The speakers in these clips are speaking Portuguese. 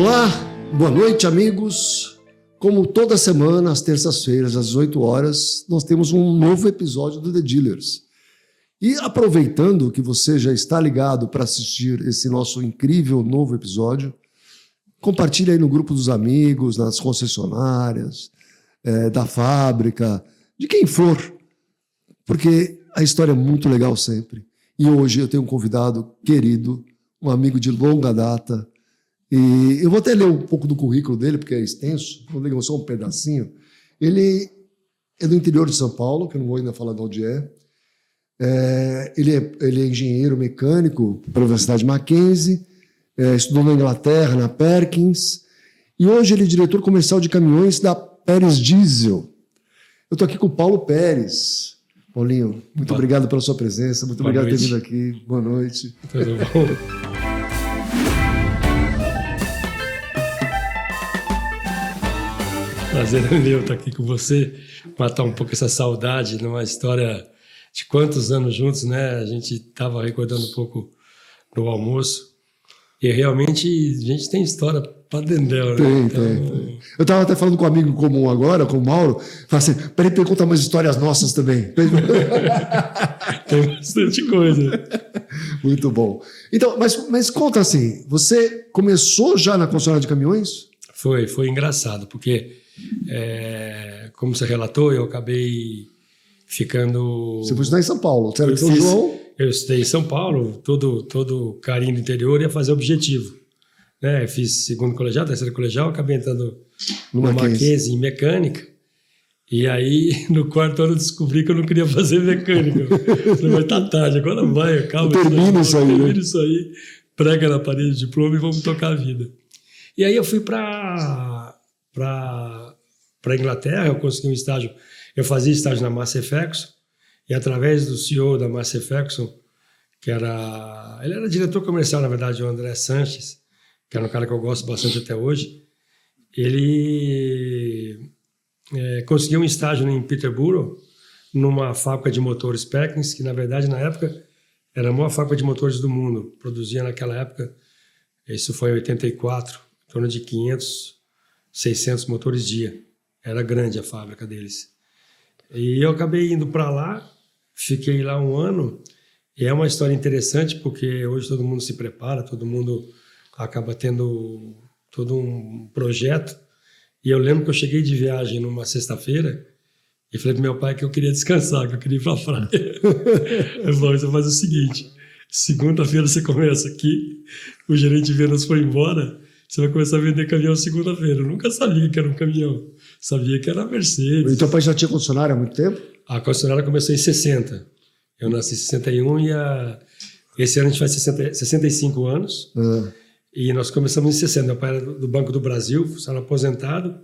Olá, boa noite, amigos. Como toda semana, às terças-feiras, às 18 horas, nós temos um novo episódio do The Dealers. E aproveitando que você já está ligado para assistir esse nosso incrível novo episódio, compartilhe aí no grupo dos amigos, nas concessionárias, da fábrica, de quem for, porque a história é muito legal sempre. E hoje eu tenho um convidado querido, um amigo de longa data, e eu vou até ler um pouco do currículo dele, porque é extenso, vou ler só um pedacinho. Ele é do interior de São Paulo, que eu não vou ainda falar de onde é. Ele é engenheiro mecânico pela Universidade Mackenzie, estudou na Inglaterra, na Perkins, e hoje ele é diretor comercial de caminhões da Pérez Diesel. Eu estou aqui com o Paulo Pérez. Paulinho, muito obrigado pela sua presença, muito obrigado por ter vindo aqui. Boa noite. Tudo bom? Prazer é meu estar aqui com você, matar um pouco essa saudade numa história de quantos anos juntos, né? A gente estava recordando um pouco no almoço e realmente a gente tem história para dendel, né? Tem. Eu estava até falando com um amigo comum agora, com o Mauro, falei assim, peraí, pergunta umas histórias nossas também. Tem bastante coisa. Muito bom. Então, mas conta assim, você começou já na concessionária de caminhões? Foi engraçado, porque como você relatou, eu acabei ficando... Você foi estudar em São Paulo, você era de São João? Eu estudei em São Paulo, todo carinho do interior, ia fazer objetivo. Né? Fiz segundo colegial, terceiro colegial, acabei entrando no Mackenzie em mecânica. E aí, no quarto ano, eu descobri que eu não queria fazer mecânica. Falei, mas tá tarde, agora vai, calma. Termina isso aí, prega na parede de diploma e vamos tocar a vida. E aí eu fui para Inglaterra, eu consegui um estágio, eu fazia estágio na Massey Ferguson, e através do CEO da Massey Ferguson, ele era diretor comercial, na verdade, o André Sanches, que era um cara que eu gosto bastante até hoje, ele conseguiu um estágio em Peterborough, numa fábrica de motores Perkins, que na verdade na época era a maior fábrica de motores do mundo, produzia naquela época, isso foi em 84, em torno de 500, 600 motores dia. Era grande a fábrica deles. E eu acabei indo para lá, fiquei lá um ano, e é uma história interessante porque hoje todo mundo se prepara, todo mundo acaba tendo todo um projeto. E eu lembro que eu cheguei de viagem numa sexta-feira e falei pro meu pai que eu queria descansar, que eu queria ir para a praia. Eu falei, você faz o seguinte, segunda-feira você começa aqui, o gerente de vendas foi embora, você vai começar a vender caminhão segunda-feira. Eu nunca sabia que era um caminhão. Sabia que era Mercedes. E teu pai já tinha concessionária há muito tempo? A concessionária começou em 60. Eu nasci em 61 e esse ano a gente faz 65 anos. E nós começamos em 60. Meu pai era do Banco do Brasil, funcionário aposentado,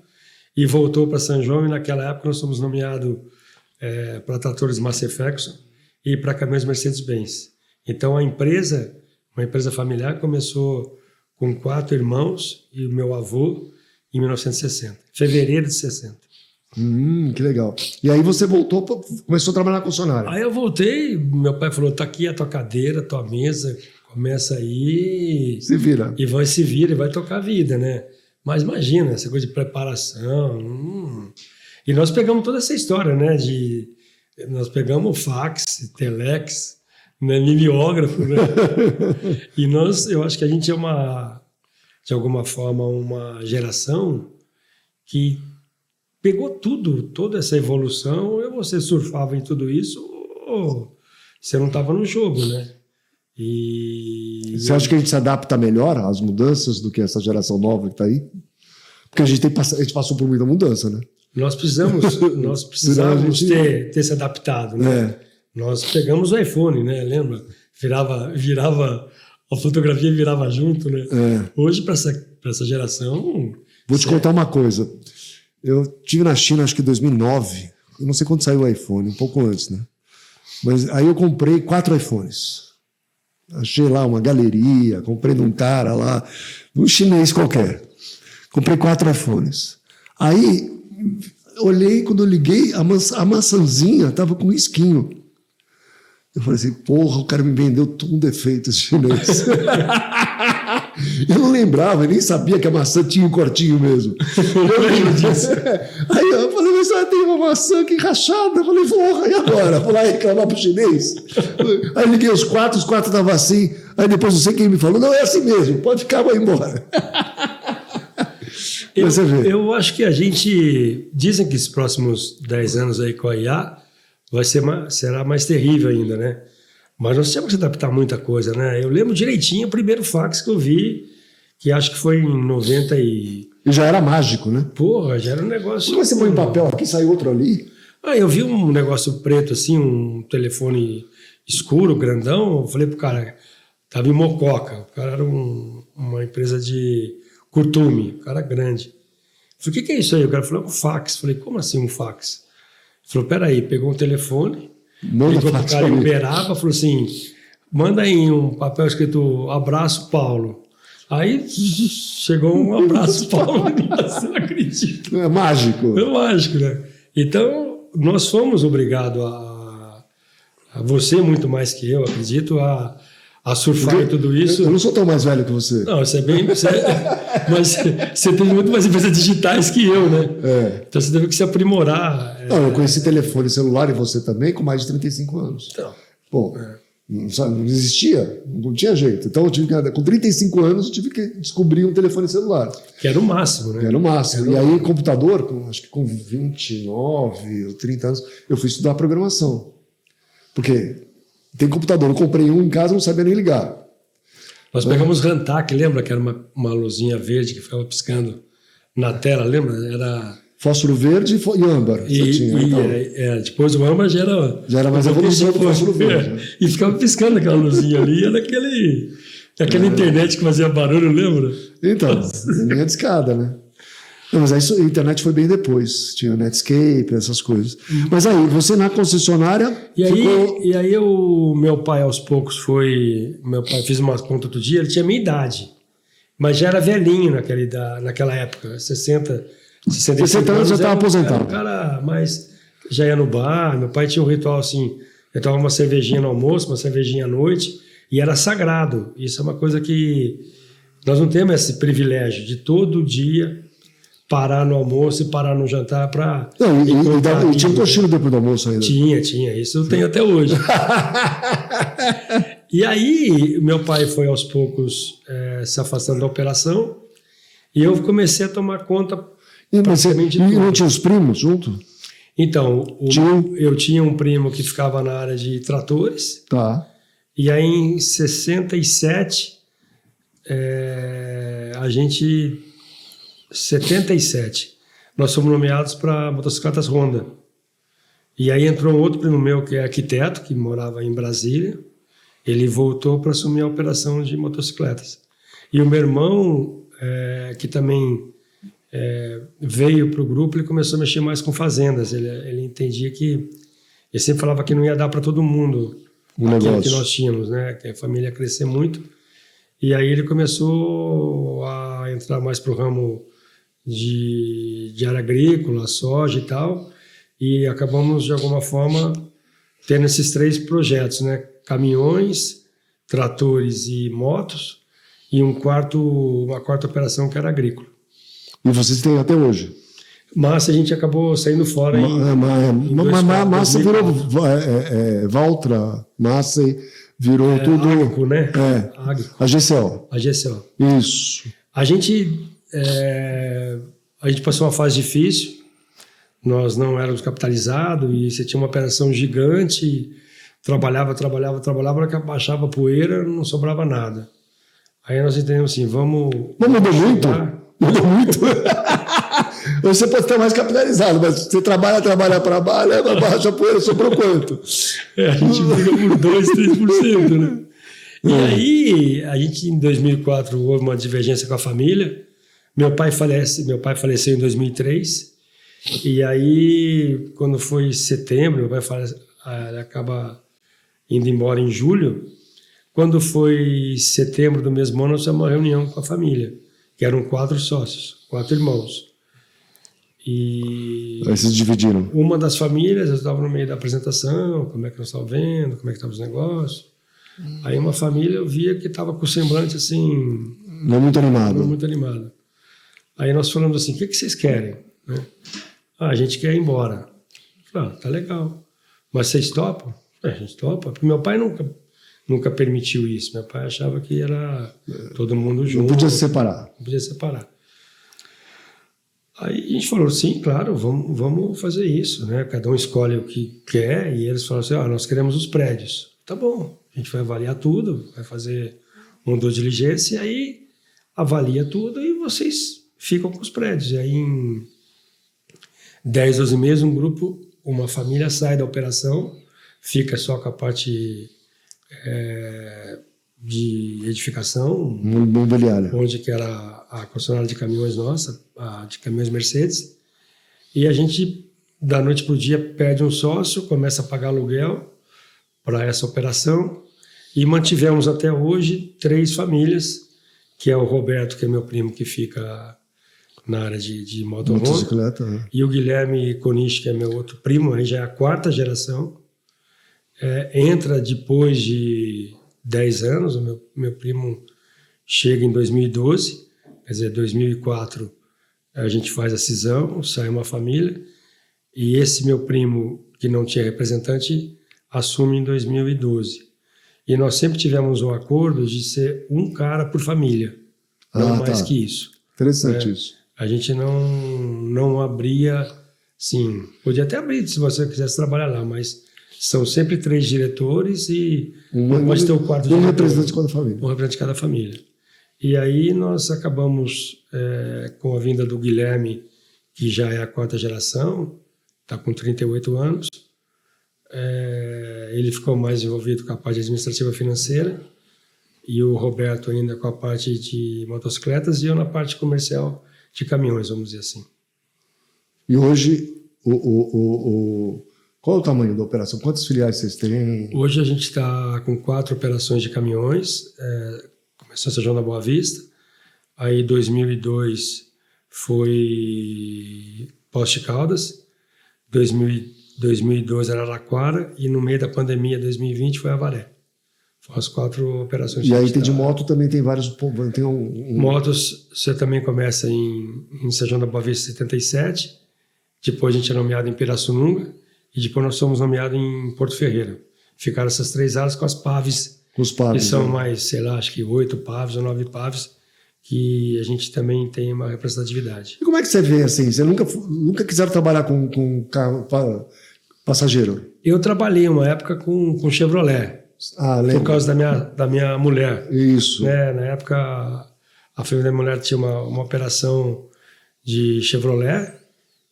e voltou para São João. E naquela época nós fomos nomeados para tratores Massey Ferguson e para caminhões Mercedes-Benz. Então a empresa, uma empresa familiar, começou com 4 irmãos e o meu avô em 1960, fevereiro de 60. Que legal. E aí você voltou, começou a trabalhar na concessionária. Aí eu voltei, meu pai falou, tá aqui a tua cadeira, tua mesa, começa aí... Se vira. E vai tocar a vida, né? Mas imagina, essa coisa de preparação... E nós pegamos toda essa história, né? Nós pegamos fax, telex, né? Mimeógrafo, né? E eu acho que a gente é de alguma forma, uma geração que pegou toda essa evolução, ou você surfava em tudo isso, ou você não estava no jogo, né? E você acha que a gente se adapta melhor às mudanças do que essa geração nova que está aí? Porque a gente passou por muita mudança, né? Nós precisamos ter se adaptado, né? Nós pegamos o iPhone, né? Lembra? Virava a fotografia virava junto, né? Hoje, para essa geração... Vou te contar uma coisa. Eu estive na China, acho que em 2009. Eu não sei quando saiu o iPhone, um pouco antes, né? Mas aí eu comprei 4 iPhones. Achei lá uma galeria, comprei de um cara lá, um chinês qualquer. Comprei 4 iPhones. Aí, olhei, quando eu liguei, a maçãzinha estava com risquinho. Eu falei assim, porra, o cara me vendeu tudo um defeito, esse chinês. Eu não lembrava, eu nem sabia que a maçã tinha um cortinho mesmo. Eu lembro disso. Aí eu falei, mas tem uma maçã aqui rachada. Eu falei, porra, e agora? Vou lá reclamar pro chinês. Aí liguei os quatro estavam assim. Aí depois não sei quem me falou, não, é assim mesmo, pode ficar, vai embora. Eu acho que a gente... Dizem que os próximos 10 anos aí com a IA será mais terrível ainda, né? Mas nós temos que adaptar muita coisa, né? Eu lembro direitinho o primeiro fax que eu vi, que acho que foi em 90 e... E já era mágico, né? Porra, já era um negócio... Como você põe um papel aqui, sai outro ali? Eu vi um negócio preto assim, um telefone escuro, grandão. Eu falei pro cara, tava em Mococa. O cara era uma empresa de curtume, um cara grande. Eu falei, o que é isso aí? O cara falou, um fax. Eu falei, como assim um fax? Ele falou, peraí, pegou um telefone, ligou pro cara em Uberaba, falou assim, manda aí um papel escrito abraço, Paulo. Aí chegou um abraço, Paulo, você não acredita. É mágico. É mágico, né? Então, nós fomos obrigados a você muito mais que eu, acredito, a surfar em tudo isso. Eu não sou tão mais velho que você. Não, você é bem... mas você tem muito mais empresas digitais que eu, né? É. Então você teve que se aprimorar. Não, eu conheci telefone celular e você também com mais de 35 anos. Então, Bom, não existia, não tinha jeito. Então, com 35 anos, eu tive que descobrir um telefone celular. que era o máximo, né? Era o máximo. E aí, computador, acho que com 29 ou 30 anos, eu fui estudar programação. Porque tem computador, eu comprei um em casa, não sabia nem ligar. Nós pegamos Rantac, lembra? Que era uma luzinha verde que ficava piscando na tela, lembra? Era... Fósforo verde e âmbar. Depois o âmbar já era mais evolução do fósforo verde. E ficava piscando aquela luzinha ali, era aquela internet que fazia barulho, lembra? Então, linha de escada, né? Não, mas a internet foi bem depois. Tinha Netscape, essas coisas. Mas aí, você na concessionária... E aí meu pai, aos poucos, Meu pai fez uma conta outro dia, ele tinha a minha idade. Mas já era velhinho naquela época, 60 anos já estava aposentado. Era um cara mais... Já ia no bar, meu pai tinha um ritual assim, eu tomava uma cervejinha no almoço, uma cervejinha à noite, e era sagrado. Isso é uma coisa que nós não temos esse privilégio de todo dia parar no almoço e parar no jantar para... Não, e tinha um cochilo depois do almoço ainda. Tinha. Isso eu tenho até hoje. E aí, meu pai foi aos poucos se afastando da operação e eu comecei a tomar conta praticamente de tudo. E não tinha os primos junto? Então, eu tinha um primo que ficava na área de tratores. Tá. E aí, em 67, 77, nós fomos nomeados para motocicletas Honda. E aí entrou um outro primo meu que é arquiteto, que morava em Brasília. Ele voltou para assumir a operação de motocicletas. E o meu irmão, que também veio para o grupo, ele começou a mexer mais com fazendas. Ele entendia que... Ele sempre falava que não ia dar para todo mundo aquilo que nós tínhamos, né? Que a família ia crescer muito. E aí ele começou a entrar mais para o ramo de área agrícola, soja e tal, e acabamos, de alguma forma, tendo esses 3 projetos, né? Caminhões, tratores e motos, e uma quarta operação que era agrícola. E vocês têm até hoje? Massa a gente acabou saindo fora Massa virou Valtra, Massa virou tudo... Ágico, né? A GCO. A GCO. Isso. A gente passou uma fase difícil, nós não éramos capitalizados e você tinha uma operação gigante, trabalhava, na que baixava a poeira, não sobrava nada. Aí nós entendemos assim, vamos mudou muito? Mudou muito? Você pode estar mais capitalizado, mas você trabalha, baixa a poeira, sobrou quanto? A gente briga por 2, 3%, né? E aí, a gente em 2004 houve uma divergência com a família. Meu pai faleceu em 2003. E aí, quando foi setembro, meu pai ele acaba indo embora em julho. Quando foi setembro do mesmo ano, nós fizemos uma reunião com a família, que eram 4 sócios, 4 irmãos. E Aí vocês dividiram. uma das famílias, eu estava no meio da apresentação, como é que nós estávamos vendo, como é que estavam os negócios. Aí uma família eu via que estava com o semblante assim... Não muito animado. Não muito animado. Aí nós falamos assim, o que vocês querem? Né? A gente quer ir embora. Falei, tá legal. Mas vocês topam? A gente topa. Porque meu pai nunca permitiu isso. Meu pai achava que era todo mundo junto. Não podia se separar. Não podia separar. Aí a gente falou, sim, claro, vamos fazer isso, né? Cada um escolhe o que quer, e eles falaram assim, nós queremos os prédios. Tá bom, a gente vai avaliar tudo, vai fazer um due diligência, e aí avalia tudo e vocês ficam com os prédios. E aí em 10, 12 meses, uma família sai da operação, fica só com a parte de edificação, imobiliária, onde que era a concessionária de caminhões nossa, a de caminhões Mercedes, e a gente, da noite para o dia, pede um sócio, começa a pagar aluguel para essa operação, e mantivemos até hoje 3 famílias, que é o Roberto, que é meu primo, que fica na área de motocicleta, né? E o Guilherme Coniche, que é meu outro primo, aí já é a 4ª geração, entra depois de 10 anos, o meu primo chega em 2012, quer dizer, 2004 a gente faz a cisão, sai uma família, e esse meu primo, que não tinha representante, assume em 2012. E nós sempre tivemos um acordo de ser um cara por família, não mais que isso. Interessante isso. A gente não abria, sim, podia até abrir se você quisesse trabalhar lá, mas são sempre 3 diretores e pode ter o 4º diretor. Um representante de cada família. Um representante de cada família. E aí nós acabamos com a vinda do Guilherme, que já é a 4ª geração, está com 38 anos. Ele ficou mais envolvido com a parte administrativa financeira, e o Roberto ainda com a parte de motocicletas, e eu na parte comercial de caminhões, vamos dizer assim. E hoje, qual é o tamanho da operação? Quantas filiais vocês têm? Hoje a gente está com 4 operações de caminhões. Começou em São João da Boa Vista. Aí 2002 foi Poços de Caldas. 2002 era Araraquara. E no meio da pandemia, 2020, foi Avaré. Foram as 4 operações. E aí tem de moto também tem vários... Tem Motos, você também começa em São João da Boa Vista, 77. Depois a gente é nomeado em Pirassununga. E depois nós somos nomeados em Porto Ferreira. Ficaram essas 3 áreas com as PAVs. Os PAVs. Que são mais, sei lá, acho que 8 PAVs ou 9 PAVs. Que a gente também tem uma representatividade. E como é que você vê assim? Você nunca quiseram trabalhar com carro passageiro? Eu trabalhei uma época com Chevrolet. Lembro. Por causa da minha mulher. Isso. Né? Na época, a família da minha mulher tinha uma operação de Chevrolet.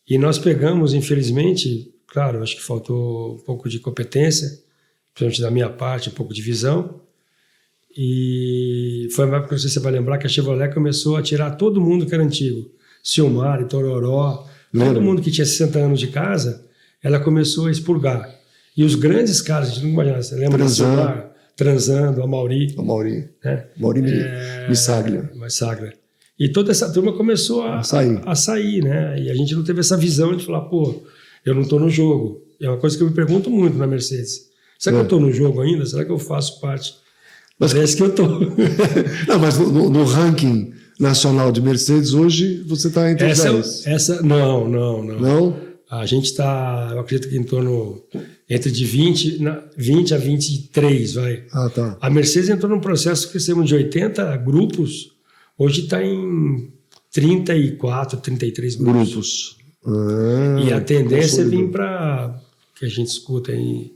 E nós pegamos, infelizmente, claro, acho que faltou um pouco de competência, principalmente da minha parte, um pouco de visão. E foi uma época, não sei se você vai lembrar, que a Chevrolet começou a tirar todo mundo que era antigo. Silmar, Itororó, todo mundo que tinha 60 anos de casa, ela começou a expurgar. E os grandes caras, a gente não imagina, você lembra do Silmar, Transando, a Mauri. Né? Mauri Missaglia. E toda essa turma começou a sair, né? E a gente não teve essa visão de falar, eu não estou no jogo. É uma coisa que eu me pergunto muito na Mercedes. Será que eu estou no jogo ainda? Será que eu faço parte? Parece que eu estou. Não, mas no ranking nacional de Mercedes, hoje você está entre os 10. Não. Não? A gente está, eu acredito que em torno entre de 20 a 23, vai. Tá. A Mercedes entrou num processo que crescemos de 80 grupos, hoje está em 34, 33 grupos. E a tendência é vir para, que a gente escuta aí,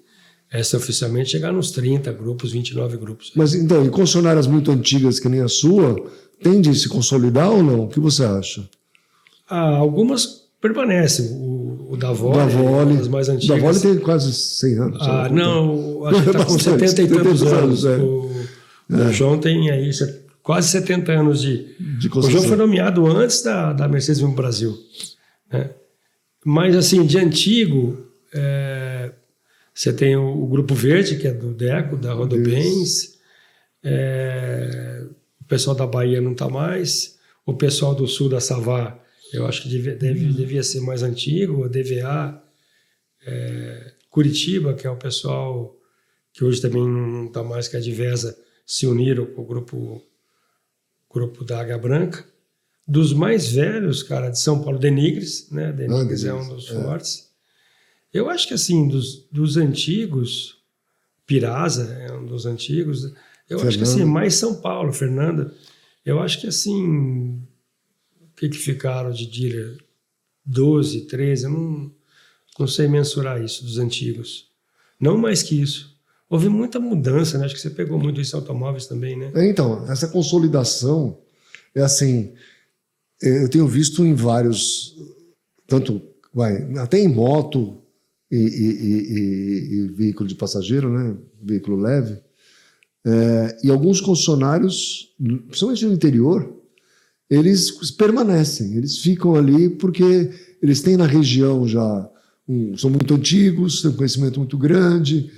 oficialmente, chegar nos 30 grupos, 29 grupos. Mas então, e concessionárias muito antigas que nem a sua, tende a se consolidar ou não? O que você acha? Algumas permanecem. O Davoli, as mais antigas. O Davoli tem quase 100 anos. Não, acho que está com 70 e tantos anos. O João tem aí quase 70 anos de o João foi nomeado antes da Mercedes vir para o Brasil. Né? Mas, assim, de antigo, você tem o Grupo Verde, que é do Deco, da Rodobens. O pessoal da Bahia não está mais. O pessoal do Sul da Savá, Eu acho que devia ser mais antigo, o DVA, Curitiba, que é o pessoal que hoje também não está mais, que é a Divesa, se uniram com o grupo da Águia Branca. Dos mais velhos, cara, de São Paulo, Denigres, né? Denigres é um dos fortes. Eu acho que, assim, dos antigos, Pirasa é um dos antigos. Eu acho que, assim, mais São Paulo, Fernanda. Eu acho que, assim, o que ficaram de dealer? 12, 13, eu não sei mensurar isso dos antigos. Não mais que isso. Houve muita mudança, né? Acho que você pegou muito isso em automóveis também, né? Então, essa consolidação é assim, eu tenho visto em vários, tanto, até em moto e veículo de passageiro, né? Veículo leve, e alguns concessionários, principalmente no interior, eles permanecem, eles ficam ali porque eles têm na região já, são muito antigos, têm um conhecimento muito grande,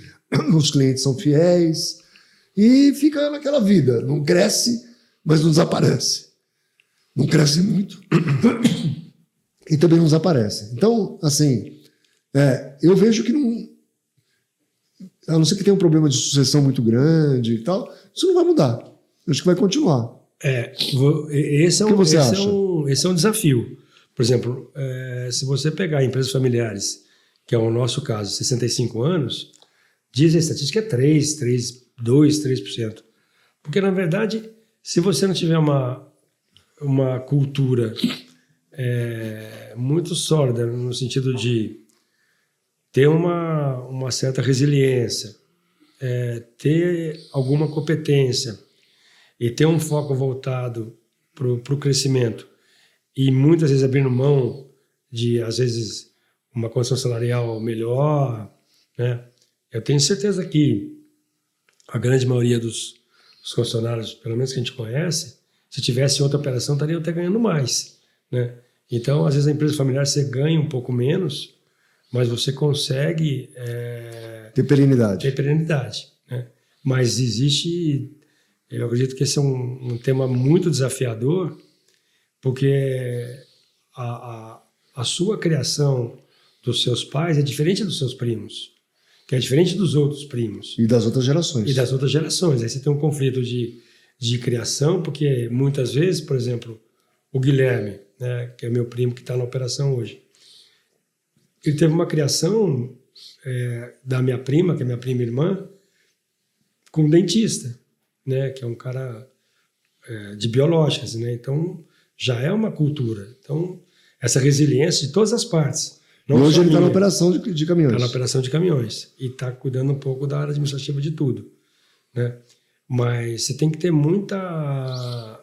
os clientes são fiéis e fica naquela vida, não cresce, mas não desaparece. Não cresce muito e também não desaparece. Então, assim, eu vejo que não, a não ser que tenha um problema de sucessão muito grande e tal, isso não vai mudar. Eu acho que vai continuar. Esse é um desafio. Por exemplo, se você pegar empresas familiares, que é o nosso caso, 65 anos, diz a estatística é 3%. Porque, na verdade, se você não tiver uma cultura muito sólida, no sentido de ter uma certa resiliência, ter alguma competência e ter um foco voltado para o crescimento e muitas vezes abrindo mão de, às vezes, uma condição salarial melhor, né? Eu tenho certeza que a grande maioria dos funcionários, pelo menos que a gente conhece, se tivesse outra operação, estariam até ganhando mais, né? Então, às vezes, a empresa familiar você ganha um pouco menos, mas você consegue ter perenidade, né? Mas existe, eu acredito que esse é um tema muito desafiador, porque a sua criação dos seus pais é diferente dos seus primos, que é diferente dos outros primos. E das outras gerações. Aí você tem um conflito de criação, porque muitas vezes, por exemplo, o Guilherme, né, que é meu primo que está na operação hoje, ele teve uma criação da minha prima, que é minha prima irmã, com um dentista, né, que é um cara de biológicas, né? Então, já é uma cultura. Então, essa resiliência de todas as partes. E hoje ele está na operação de caminhões. Está na operação de caminhões. E está cuidando um pouco da área administrativa de tudo, né? Mas você tem que ter muita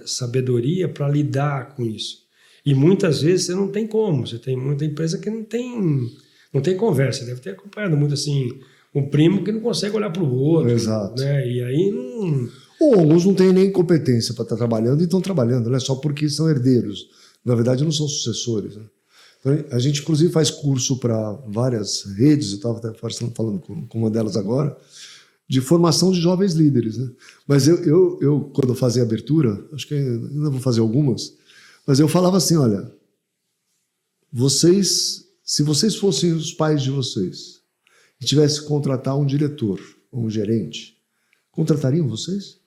sabedoria para lidar com isso. E muitas vezes você não tem como. Você tem muita empresa que não tem conversa. Você deve ter acompanhado muito assim, um primo que não consegue olhar para o outro. Exato. Né? E aí não... Ou alguns não têm nem competência para estar trabalhando e estão trabalhando, né? Só porque são herdeiros. Na verdade, não são sucessores, né? Então, a gente, inclusive, faz curso para várias redes, eu estava até falando com uma delas agora, de formação de jovens líderes, né? Mas eu quando eu fazia a abertura, acho que ainda vou fazer algumas, mas eu falava assim, olha, se vocês fossem os pais de vocês e tivessem que contratar um diretor ou um gerente, contratariam vocês?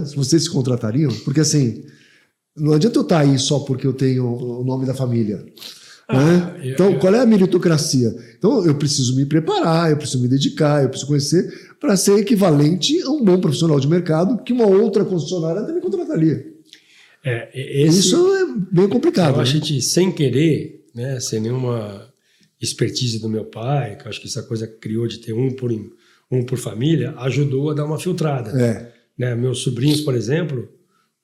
Se vocês se contratariam? Porque assim, não adianta eu estar aí só porque eu tenho o nome da família. Então, qual é a meritocracia? Então, eu preciso me preparar, eu preciso me dedicar, eu preciso conhecer para ser equivalente a um bom profissional de mercado que uma outra concessionária também contrataria. Isso é bem complicado. Eu acho que a gente, sem querer, né, sem nenhuma expertise do meu pai, que eu acho que essa coisa criou de ter um por família, ajudou a dar uma filtrada. Né? Meus sobrinhos, por exemplo,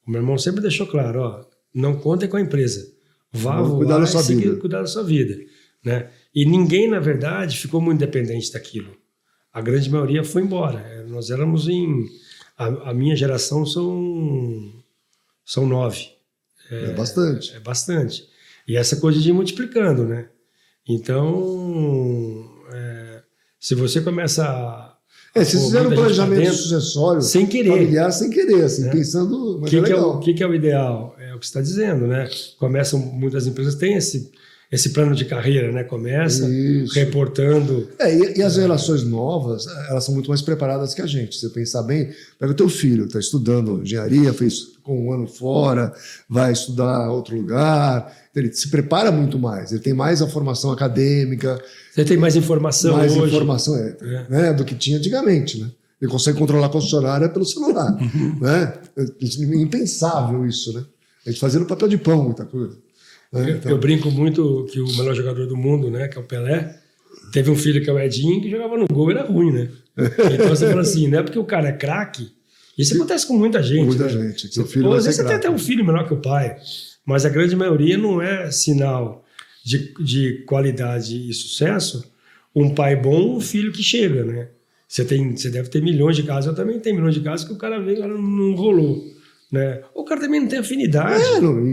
o meu irmão sempre deixou claro, ó, não contem com a empresa. Vá cuidar da sua vida. Cuidar da sua vida. Né? E ninguém, na verdade, ficou muito dependente daquilo. A grande maioria foi embora. Nós éramos a minha geração são 9. É bastante. É bastante. E essa coisa de ir multiplicando, né? Então, se você começa Vocês fizeram um muita gente planejamento dentro, sucessório sem querer. familiar, sem querer, assim, pensando... Mas O que é o ideal? É o que você está dizendo, né? Muitas empresas têm esse plano de carreira, né? Começa reportando... E as gerações novas, elas são muito mais preparadas que a gente. Se você pensar bem, pega o teu filho, está estudando engenharia, ficou um ano fora, vai estudar outro lugar, ele se prepara muito mais, ele tem mais a formação acadêmica. Você tem mais informação mais hoje. Informação, né, do que tinha antigamente, né? Ele consegue controlar a concessionária pelo celular. Né? É impensável isso, né? A gente fazia no papel de pão muita coisa. Né? Eu brinco muito que o melhor jogador do mundo, né, que é o Pelé, teve um filho que é o Edinho, que jogava no gol e era ruim, né? Então você fala assim, não é porque o cara é craque. Isso acontece com muita gente. Muita né? gente. Que o filho às vezes você tem até um filho menor que o pai, mas a grande maioria não é sinal de qualidade e sucesso. Um pai bom, um filho que chega, né? Você deve ter milhões de casos, eu também tenho milhões de casos que o cara veio e não rolou. Né? O cara também não tem afinidade.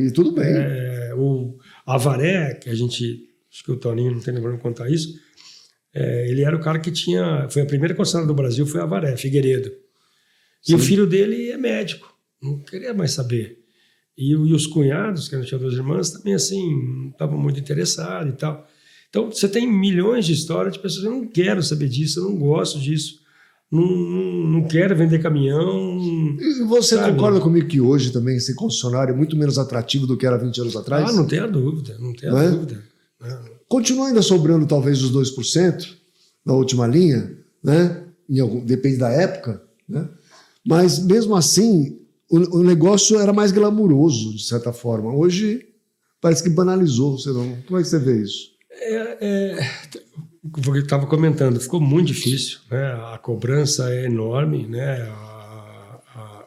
E tudo bem. O Avaré, que acho que o Toninho não tem lembrando de contar isso, ele era o cara que foi a primeira concessionária do Brasil, foi a Avaré, Figueiredo. Sim. E o filho dele é médico, não queria mais saber. E os cunhados, que não tinha 2 irmãs, também assim, não estavam muito interessados e tal. Então, você tem milhões de histórias de pessoas, eu não quero saber disso, eu não gosto disso, não quero vender caminhão. E você concorda comigo que hoje também ser concessionário é muito menos atrativo do que era 20 anos atrás? Não tenha dúvida, não tenha dúvida. Continua ainda sobrando talvez os 2% na última linha, né? Depende da época, né? Mas mesmo assim, o negócio era mais glamuroso, de certa forma. Hoje parece que banalizou, como é que você vê isso? Eu estava comentando, ficou muito difícil, né? A cobrança é enorme, né?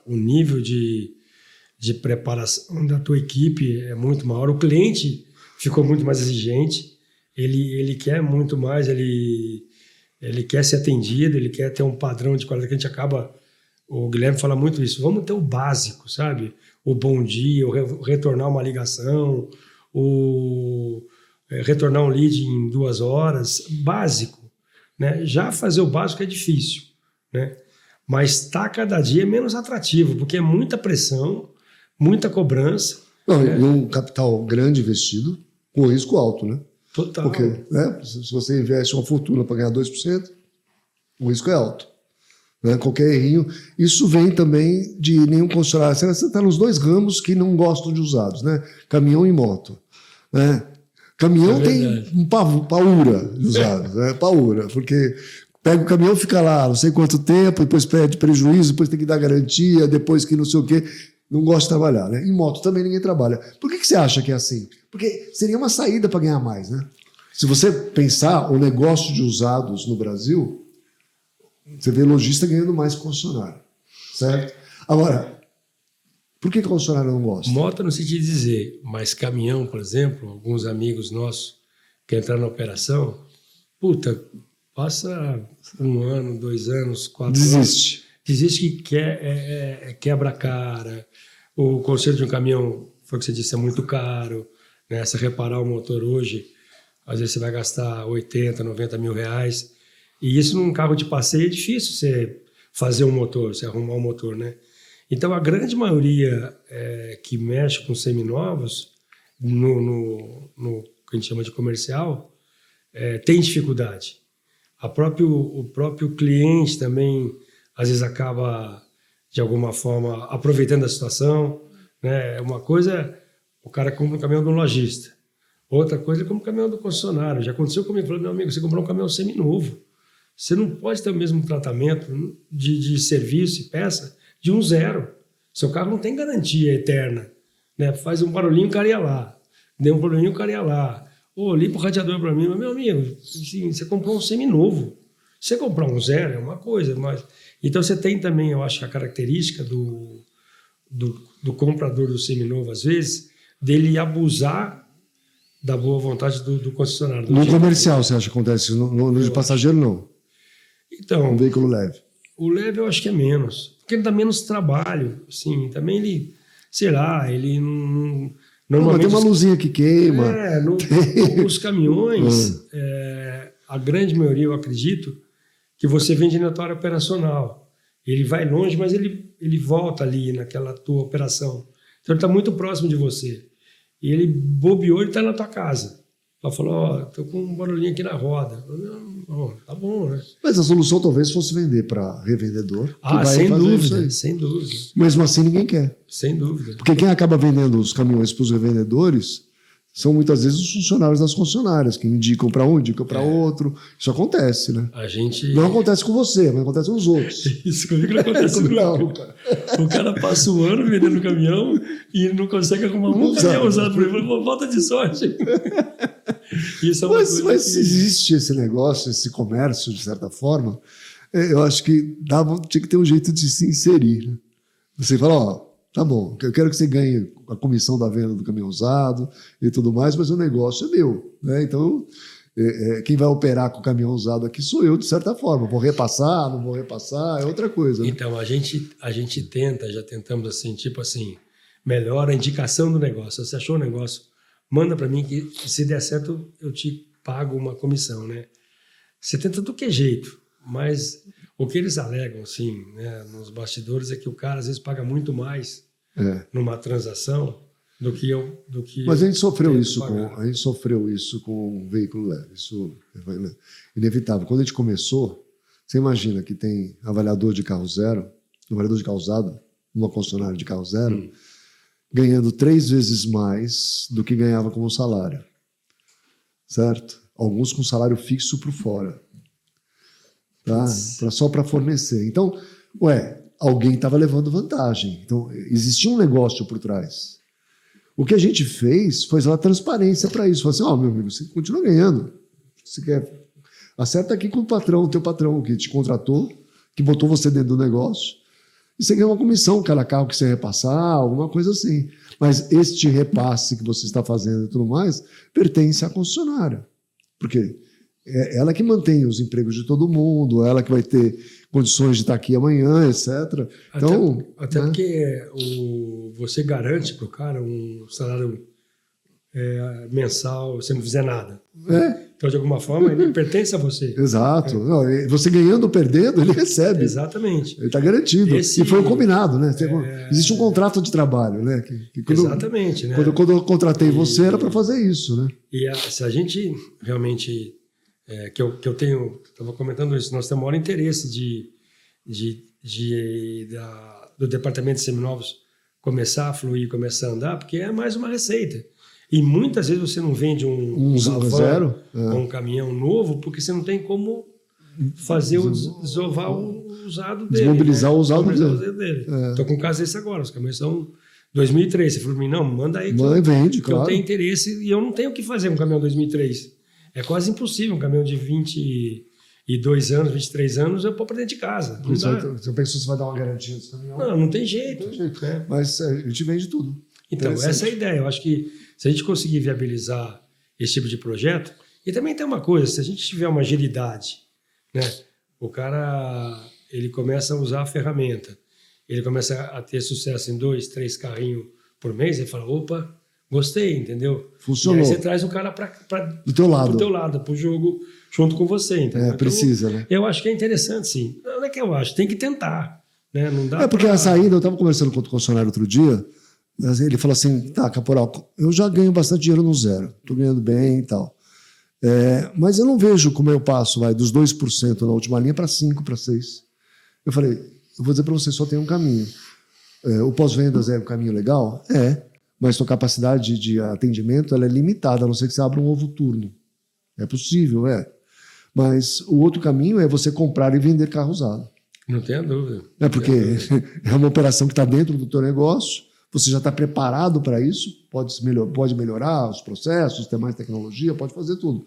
O nível de preparação da tua equipe é muito maior. O cliente ficou muito mais exigente, ele quer muito mais, ele quer ser atendido, ele quer ter um padrão de qualidade que a gente acaba... O Guilherme fala muito isso, vamos ter o básico, sabe? O bom dia, o retornar uma ligação, retornar um lead em 2 horas, básico. Né? Já fazer o básico é difícil, né? Mas está cada dia menos atrativo, porque é muita pressão, muita cobrança. Né? E um capital grande investido com risco alto, né? Total. Porque se você investe uma fortuna para ganhar 2%, o risco é alto. Né? Qualquer errinho. Isso vem também de nenhum concessionário. Você está nos 2 ramos que não gostam de usados, né? Caminhão e moto. Né? Caminhão tem um paura de usados, né? Paura, porque pega o caminhão, fica lá não sei quanto tempo, depois pede prejuízo, depois tem que dar garantia, depois que não sei o quê. Não gosta de trabalhar, né? Em moto também ninguém trabalha. Por que você acha que é assim? Porque seria uma saída para ganhar mais, né? Se você pensar o negócio de usados no Brasil, você vê lojista ganhando mais que concessionário, certo? Agora, por que o concessionário não gosta? Moto não sei te dizer, mas caminhão, por exemplo, alguns amigos nossos que entraram na operação, passa 1 ano, 2 anos, 4 Desiste. anos. Desiste que quebra a cara. O conserto de um caminhão, foi o que você disse, é muito caro. Né? Se reparar o motor hoje, às vezes você vai gastar 80, 90 mil reais. E isso num carro de passeio é difícil você fazer um motor, você arrumar um motor, né? Então a grande maioria que mexe com seminovos, no que a gente chama de comercial, tem dificuldade. O próprio cliente também, às vezes, acaba, de alguma forma, aproveitando a situação. Né? Uma coisa, o cara compra um caminhão de um lojista. Outra coisa, ele compra um caminhão do concessionário. Já aconteceu comigo, falou, meu amigo, você comprou um caminhão seminovo. Você não pode ter o mesmo tratamento de serviço e peça de 0. Seu carro não tem garantia eterna. Né? Faz um barulhinho, o cara ia lá. Deu um barulhinho, o cara ia lá. Limpa o radiador para mim. Mas, meu amigo, assim, você comprou um seminovo. Você comprar um 0 é uma coisa, mas... Então você tem também, eu acho, a característica do comprador do seminovo, às vezes, dele abusar da boa vontade do concessionário. No comercial, você acha que acontece? No de passageiro, não? Então, um veículo leve. O leve eu acho que é menos. Porque ele dá menos trabalho. Assim, também ele, sei lá, ele não... Normalmente tem uma luzinha que queima. Os caminhões, a grande maioria, eu acredito, que você vende na tua área operacional. Ele vai longe, mas ele volta ali naquela tua operação. Então ele está muito próximo de você. E ele bobeou, ele está na tua casa. Ela falou, tô com um barulhinho aqui na roda. Eu falei, não, tá bom, né? Mas a solução talvez fosse vender para revendedor. Que vai sem fazer isso dúvida, aí. sem dúvida. Mesmo assim, ninguém quer. Sem dúvida. Porque quem acaba vendendo os caminhões para os revendedores são muitas vezes os funcionários das concessionárias, que indicam para um, indicam para outro. Isso acontece, né? A gente... Não acontece com você, mas acontece com os outros. Isso comigo não acontece Não, nunca. O cara passa o ano vendendo caminhão e não consegue arrumar um caminhão usado para ele. Falta de sorte. Isso é uma coisa Mas que... se existe esse negócio, esse comércio, de certa forma, eu acho que tinha que ter um jeito de se inserir. Né? Você fala, ó, tá bom, eu quero que você ganhe a comissão da venda do caminhão usado e tudo mais, mas o negócio é meu. Né? Então, quem vai operar com o caminhão usado aqui sou eu, de certa forma. Vou repassar, não vou repassar, é outra coisa. Né? Então, a gente tenta, já tentamos assim, tipo assim, melhora a indicação do negócio. Você achou o negócio, manda para mim que se der certo eu te pago uma comissão, né? Você tenta do que jeito, mas o que eles alegam, assim, né, nos bastidores é que o cara às vezes paga muito mais numa transação do que Mas a gente sofreu isso com um veículo leve, isso é inevitável. Quando a gente começou, você imagina que tem avaliador de carro zero, avaliador de carro usado, uma concessionária de carro zero, ganhando 3 vezes mais do que ganhava como salário, certo? Alguns com salário fixo por fora, tá? Só para fornecer. Então, alguém estava levando vantagem. Então, existia um negócio por trás. O que a gente fez foi dar transparência para isso. Falei assim, meu amigo, você continua ganhando. Você quer... Acerta aqui com o teu patrão que te contratou, que botou você dentro do negócio, e você ganha uma comissão, cada carro que você repassar, alguma coisa assim. Mas este repasse que você está fazendo e tudo mais, pertence à concessionária. Porque é ela que mantém os empregos de todo mundo, ela que vai ter condições de estar aqui amanhã, etc. Então, até porque você garante para o cara um salário mensal se não fizer nada. Então, de alguma forma, ele pertence a você. Exato. Não, você ganhando ou perdendo, ele recebe. Exatamente. Ele está garantido. E foi o combinado, né? Existe um contrato de trabalho, né? Exatamente. Né? Quando eu contratei você, era para fazer isso, né? E se a gente realmente... que eu tenho... Estava comentando isso. Nós temos o maior interesse do departamento de seminovos começar a fluir, começar a andar, porque é mais uma receita. E muitas vezes você não vende um zero ou um caminhão novo porque você não tem como fazer desovar o usado dele. Desmobilizar o usado dele. Estou com um caso desse agora. Os caminhões são 2003. Você falou para mim, não, manda aí vende, que eu tenho interesse e eu não tenho o que fazer com um caminhão 2003. É quase impossível um caminhão de 22 anos, 23 anos, eu pôr para dentro de casa. Você pensou se vai dar uma garantia desse caminhão? Não tem jeito. Né? Mas a gente vende tudo. Então, essa é a ideia. Eu acho que se a gente conseguir viabilizar esse tipo de projeto, e também tem uma coisa, se a gente tiver uma agilidade, né? O cara, ele começa a usar a ferramenta, ele começa a ter sucesso em 2, 3 carrinhos por mês, ele fala, opa, gostei, entendeu? Funcionou. E aí você traz o cara do teu lado, pro jogo, junto com você, entendeu? Precisa, então, né? Eu acho que é interessante, sim. Não é que eu acho, tem que tentar, né? Não dá porque a saída, eu estava conversando com o concessionário outro dia, ele falou assim, tá, Caporal, eu já ganho bastante dinheiro no zero, estou ganhando bem e tal. Mas eu não vejo como eu passo dos 2% na última linha para 5%, para 6%. Eu falei, eu vou dizer para você, só tem um caminho. O pós-vendas é um caminho legal? Mas sua capacidade de atendimento ela é limitada, a não ser que você abra um novo turno. É possível, Mas o outro caminho é você comprar e vender carro usado. Não tenha dúvida. Porque é uma operação que está dentro do teu negócio, você já está preparado para isso, pode melhorar os processos, ter mais tecnologia, pode fazer tudo.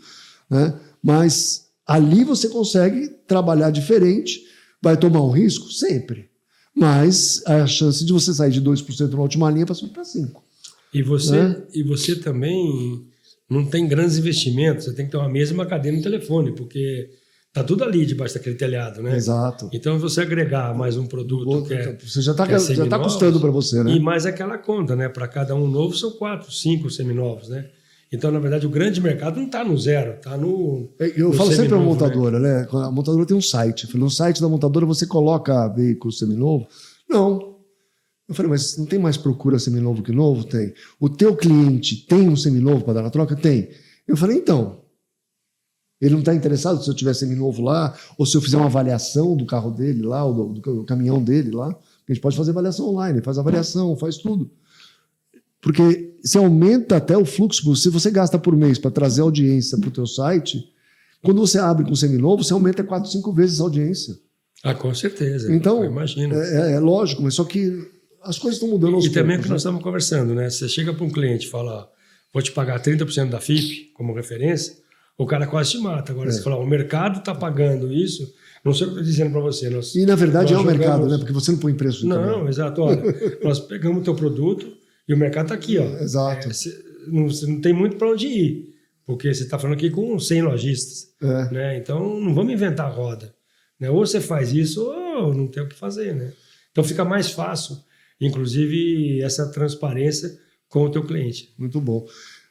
Né? Mas ali você consegue trabalhar diferente, vai tomar um risco? Sempre. Mas a chance de você sair de 2% na última linha passou para 5%. E você também não tem grandes investimentos, você tem que ter uma mesa e uma cadeira no telefone, porque está tudo ali debaixo daquele telhado, né? Exato. Então, você agregar mais um produto você já está custando para você, né? E mais aquela conta, né? Para cada um novo são 4, 5 seminovos, né? Então, na verdade, o grande mercado não está no zero, está no. Eu falo sempre para a seminovo, montadora, né? A montadora tem um site. Eu falei, no site da montadora você coloca veículo seminovo? Não. Eu falei, mas não tem mais procura seminovo que novo? Tem. O teu cliente tem um seminovo para dar na troca? Tem. Eu falei, então. Ele não está interessado se eu tiver seminovo lá, ou se eu fizer uma avaliação do carro dele lá, ou do caminhão dele lá. A gente pode fazer avaliação online, faz avaliação, faz tudo. Porque você aumenta até o fluxo. Se você gasta por mês para trazer audiência para o teu site, quando você abre com seminovo, você aumenta 4, 5 vezes a audiência. Ah, com certeza. Então, eu imagino. É lógico, mas só que as coisas estão mudando aos poucos. E também o que nós estamos conversando, né? Você chega para um cliente e fala, vou te pagar 30% da FIP como referência, o cara quase te mata. Agora, você fala, o mercado está pagando isso, não sei o que eu estou dizendo para você. E, na verdade, é o mercado, né? Porque você não põe preço. Não, exato. Olha, nós pegamos o teu produto e o mercado está aqui, ó. Exato. Você não tem muito para onde ir, porque você está falando aqui com 100 lojistas. Né? Então, não vamos inventar a roda. Né? Ou você faz isso ou não tem o que fazer. Né? Então, fica mais fácil, inclusive, essa transparência com o teu cliente. Muito bom.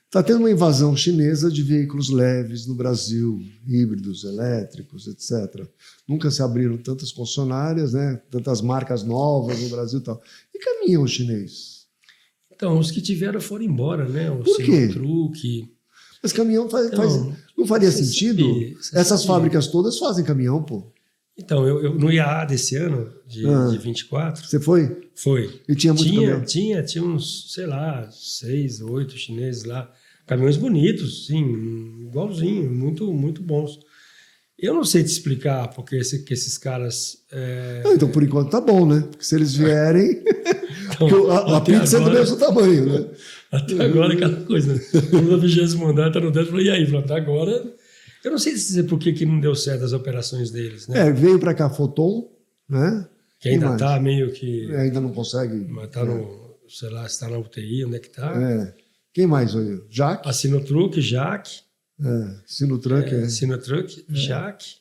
Está tendo uma invasão chinesa de veículos leves no Brasil, híbridos, elétricos, etc. Nunca se abriram tantas concessionárias, né? Tantas marcas novas no Brasil e tal. E caminhão chinês? Então, os que tiveram foram embora, né? O Por quê? Truque. Mas caminhão não faria sentido? Essas fábricas todas fazem caminhão, pô. Então, eu no IAA desse ano, de 24... Você foi? Foi. E tinha muito caminhão? Tinha uns, sei lá, 6, 8 chineses lá. Caminhões bonitos, sim, igualzinho, muito, muito bons. Eu não sei te explicar porque que esses caras... Então, por enquanto tá bom, né? Porque se eles vierem... Então, a pizza agora, é do mesmo tamanho, né? Até agora é aquela coisa, né? No 20º andar, tá no 10, falei, e aí? Até agora... Eu não sei dizer por que não deu certo as operações deles, né? Veio para cá Foton, né? Que ainda está meio que... ainda não consegue... Mas está no... Sei lá, está na UTI, onde é que está? Quem mais aí? Jaque? A Sinotruck, Jaque. Sinotruck, Sinotruck, Jaque.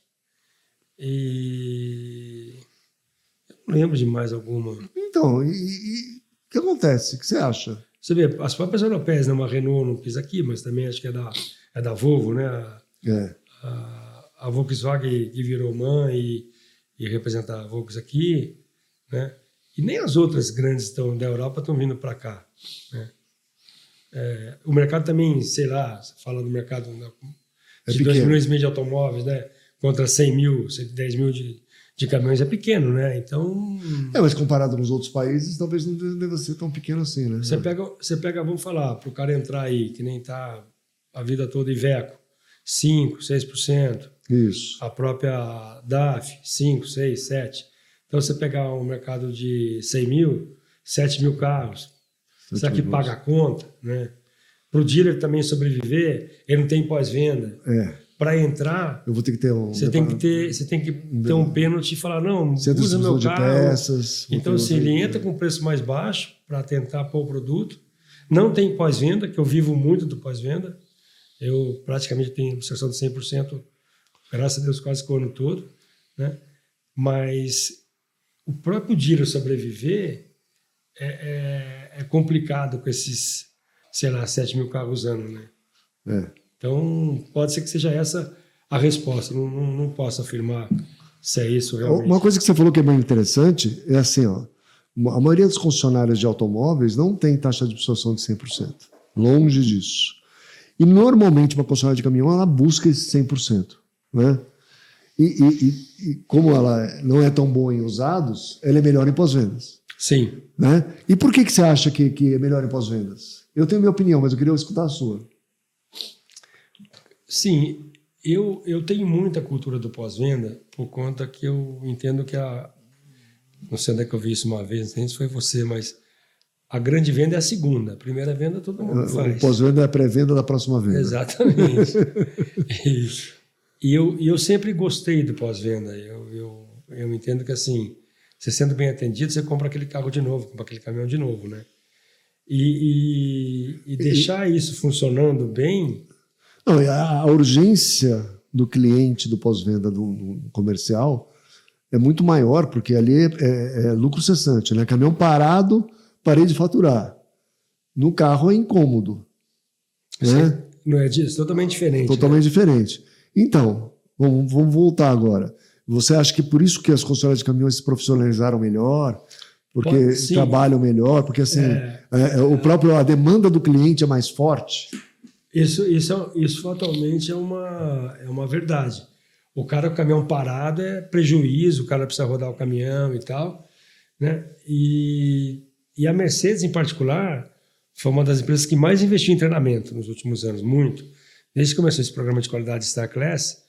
E... Eu não lembro de mais alguma. Então, e o que acontece? O que você acha? Você vê, as próprias europeias, né? Uma Renault não quis aqui, mas também acho que é da Volvo, né? A Volkswagen que virou MAN e representa a Volkswagen aqui, né? E nem as outras grandes da Europa estão vindo para cá, né? O mercado também, sei lá, você fala do mercado de 2 milhões e meio de automóveis, né? Contra 100 mil, 110 mil de caminhões é pequeno, né? Então... mas comparado com os outros países, talvez não deva ser tão pequeno assim, né? Você pega, vamos falar, para o cara entrar aí, que nem está a vida toda Iveco, 5%, 6%. Isso. A própria DAF, 5%, 6%, 7%. Então, você pegar um mercado de 100 mil, 7 mil carros, será que paga a conta? Né? Para o dealer também sobreviver, ele não tem pós-venda. Para entrar, eu vou ter que ter você tem que ter um pênalti e falar, não, usa meu carro. Peças, então, se ele entra com preço mais baixo para tentar pôr o produto, não tem pós-venda, que eu vivo muito do pós-venda. Eu praticamente tenho inserção de 100%, graças a Deus, quase o ano todo, né? Mas o próprio dealer sobreviver é complicado com esses, sei lá, 7 mil carros ano, né? Então, pode ser que seja essa a resposta. Não posso afirmar se é isso realmente. Uma coisa que você falou que é bem interessante é assim, ó, a maioria dos concessionários de automóveis não tem taxa de absorção de 100%. Longe disso. E, normalmente, uma concessionária de caminhão, ela busca esse 100%. Né? E como ela não é tão boa em usados, ela é melhor em pós-vendas. Sim. Né? E por que você acha que é melhor em pós-vendas? Eu tenho minha opinião, mas eu queria escutar a sua. Sim, eu tenho muita cultura do pós-venda por conta que eu entendo que não sei onde é que eu vi isso uma vez, não sei se foi você, mas a grande venda é a segunda. A primeira venda todo mundo faz. O pós-venda é a pré-venda da próxima venda. Exatamente. E eu sempre gostei do pós-venda. Eu entendo que, assim, você sendo bem atendido, você compra aquele carro de novo, compra aquele caminhão de novo, né? E deixar isso funcionando bem... Não, a urgência do cliente do pós-venda do comercial é muito maior, porque ali é lucro cessante, né? Caminhão parado, parei de faturar. No carro é incômodo. Né? Não é disso? Totalmente diferente. Totalmente diferente. Então, vamos voltar agora. Você acha que por isso que as concessionárias de caminhões se profissionalizaram melhor? Porque trabalham melhor? Porque assim, a demanda do cliente é mais forte? Isso fatalmente é uma verdade. O cara com o caminhão parado é prejuízo, o cara precisa rodar o caminhão e tal, né? E a Mercedes, em particular, foi uma das empresas que mais investiu em treinamento nos últimos anos, muito. Desde que começou esse programa de qualidade Star Class,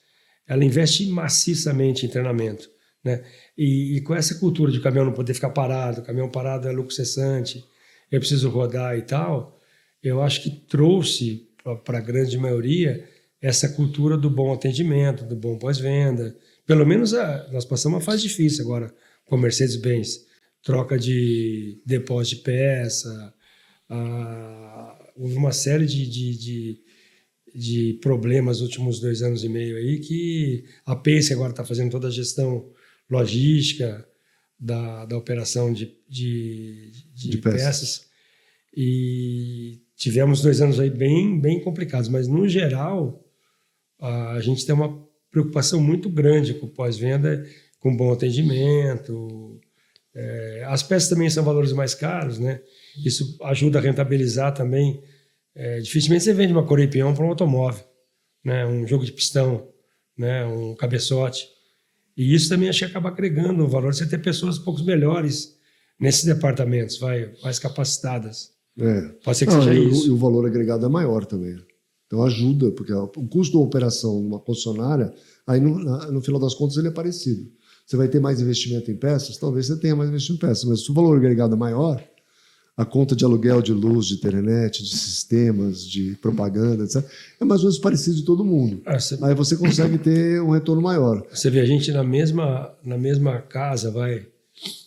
ela investe maciçamente em treinamento, né? E com essa cultura de o caminhão não poder ficar parado, o caminhão parado é lucro cessante, eu preciso rodar e tal, eu acho que trouxe para a grande maioria essa cultura do bom atendimento, do bom pós-venda. Pelo menos nós passamos uma fase difícil agora com a Mercedes-Benz. Troca de depósito de peça, houve uma série de problemas nos últimos 2 anos e meio aí, que a Pace agora está fazendo toda a gestão logística da operação de peças. E tivemos 2 anos aí bem complicados, mas no geral a gente tem uma preocupação muito grande com o pós-venda, com bom atendimento. As peças também são valores mais caros, né? Isso ajuda a rentabilizar também. Dificilmente você vende uma correia e peão para um automóvel, né? Um jogo de pistão, né? Um cabeçote. E isso também acho que acaba agregando o valor. Você ter pessoas um pouco melhores nesses departamentos, mais capacitadas. Pode ser que seja isso. E o valor agregado é maior também. Então ajuda, porque o custo da operação numa concessionária, aí no final das contas ele é parecido. Você vai ter mais investimento em peças? Talvez você tenha mais investimento em peças, mas se o valor agregado é maior, a conta de aluguel de luz, de internet, de sistemas, de propaganda, etc., é mais ou menos parecido de todo mundo. Aí você consegue ter um retorno maior. Você vê, a gente na mesma casa,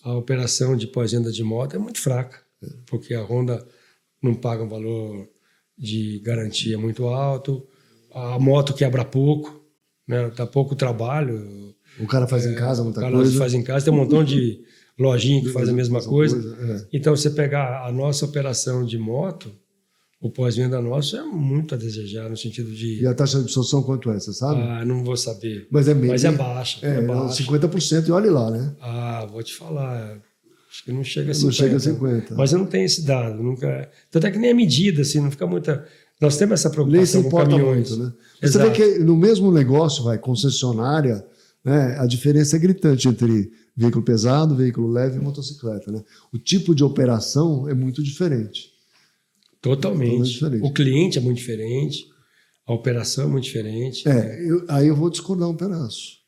a operação de pós-venda de moto é muito fraca, porque a Honda não paga um valor de garantia muito alto, a moto quebra pouco, né? Dá pouco trabalho. O cara faz em casa muita coisa. O cara faz em casa, tem um montão de lojinha que faz a mesma coisa. Então, você pegar a nossa operação de moto, o pós-venda nosso é muito a desejar, no sentido de... E a taxa de absorção quanto é, você sabe? Não vou saber. Mas é baixa. É baixa. 50% e olhe lá, né? Vou te falar. Acho que não chega a 50. Não chega a 50. Mas eu não tenho esse dado. Nunca... Tanto é que nem a medida, assim, não fica muita... Nós temos essa preocupação com caminhões. Muito, né? Você vê que no mesmo negócio, concessionária, né, a diferença é gritante entre veículo pesado, veículo leve e motocicleta, né? O tipo de operação é muito diferente. Totalmente diferente. O cliente é muito diferente, a operação é muito diferente. Aí eu vou discordar um pedaço.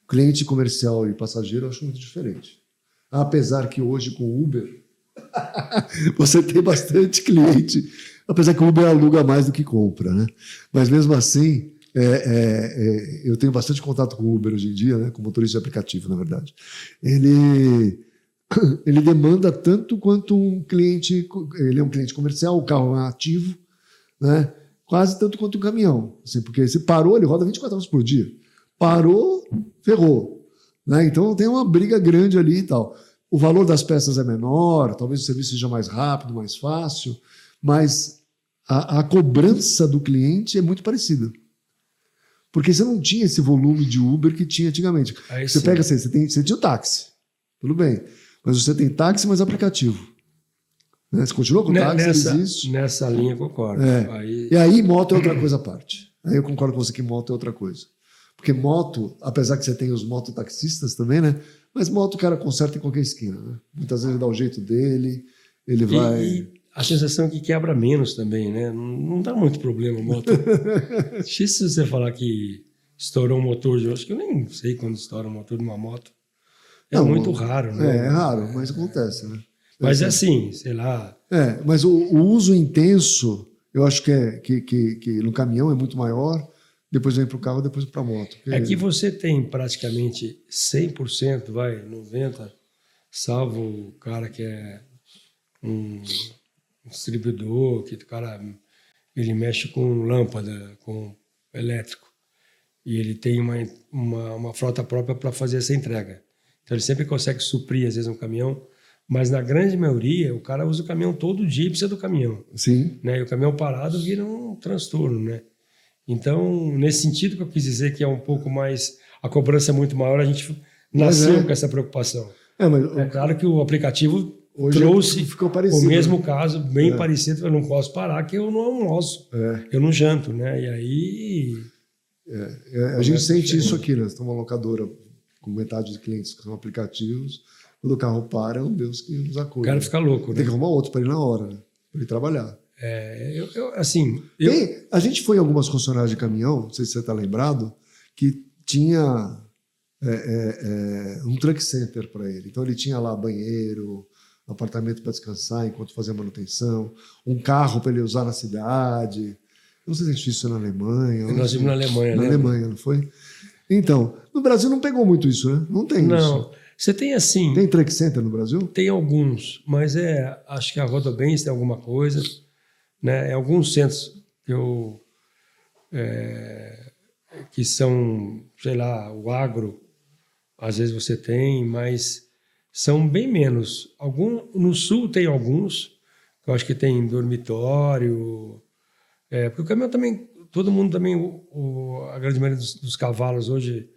Cliente comercial e passageiro eu acho muito diferente. Apesar que hoje com o Uber você tem bastante cliente, apesar que o Uber aluga mais do que compra, né? Mas mesmo assim, eu tenho bastante contato com o Uber hoje em dia, né? Com motorista de aplicativo, na verdade. Ele demanda tanto quanto um cliente, ele é um cliente comercial, o carro é ativo, né? Quase tanto quanto um caminhão, assim, porque se parou, ele roda 24 horas por dia. Parou, ferrou. Né? Então tem uma briga grande ali e tal. O valor das peças é menor, talvez o serviço seja mais rápido, mais fácil, mas a cobrança do cliente é muito parecida. Porque você não tinha esse volume de Uber que tinha antigamente. Você pega assim, você tinha o táxi, tudo bem, mas você tem táxi mais aplicativo. Né? Você continua com o táxi, existe. Nessa linha, concordo. E aí moto é outra coisa à parte. Aí eu concordo com você que moto é outra coisa. Porque moto, apesar que você tem os mototaxistas também, né? Mas moto o cara conserta em qualquer esquina, né? Muitas vezes ele dá o jeito dele, ele vai... E a sensação é que quebra menos também, né? Não dá muito problema a moto. Difícil você falar que estourou um motor de... Acho que eu nem sei quando estoura um motor de uma moto. Muito raro, né? É raro, mas acontece, né? Mas é assim, sei lá... mas o uso intenso, eu acho que no caminhão é muito maior, depois vem para o carro, depois para a moto. É que você tem praticamente 100%, 90%, salvo o cara que é um distribuidor, que o cara ele mexe com lâmpada, com elétrico, e ele tem uma frota própria para fazer essa entrega. Então ele sempre consegue suprir, às vezes, um caminhão Mas na grande maioria, o cara usa o caminhão todo dia e precisa do caminhão. Sim. Né? E o caminhão parado vira um transtorno, né? Então, nesse sentido que eu quis dizer que é um pouco mais... A cobrança é muito maior, a gente nasceu com essa preocupação. Mas É claro que o aplicativo hoje trouxe ficou parecido, o mesmo caso, bem parecido. Eu não posso parar, que eu não almoço. Eu não janto, né? E aí... a gente sente isso aqui, né? Você tem uma locadora com metade de clientes que são aplicativos. Quando o carro para, é um Deus que nos acuda. O cara fica louco, né? Tem que arrumar outro para ir na hora, né? Para ir trabalhar. A gente foi em algumas concessionárias de caminhão, não sei se você está lembrado, que tinha um truck center para ele. Então ele tinha lá banheiro, apartamento para descansar enquanto fazia manutenção, um carro para ele usar na cidade. Não sei se a gente fez isso na Alemanha. Nós vimos na Alemanha, né? Na Alemanha, não foi? Então, no Brasil não pegou muito isso, né? Não tem isso. Não. Você tem assim... Tem truck center no Brasil? Tem alguns, mas acho que a Rodobens tem alguma coisa, né? Em alguns centros que são, sei lá, o agro, às vezes você tem, mas são bem menos. No sul tem alguns, que eu acho que tem dormitório, porque o caminhão também, todo mundo também, a grande maioria dos cavalos hoje,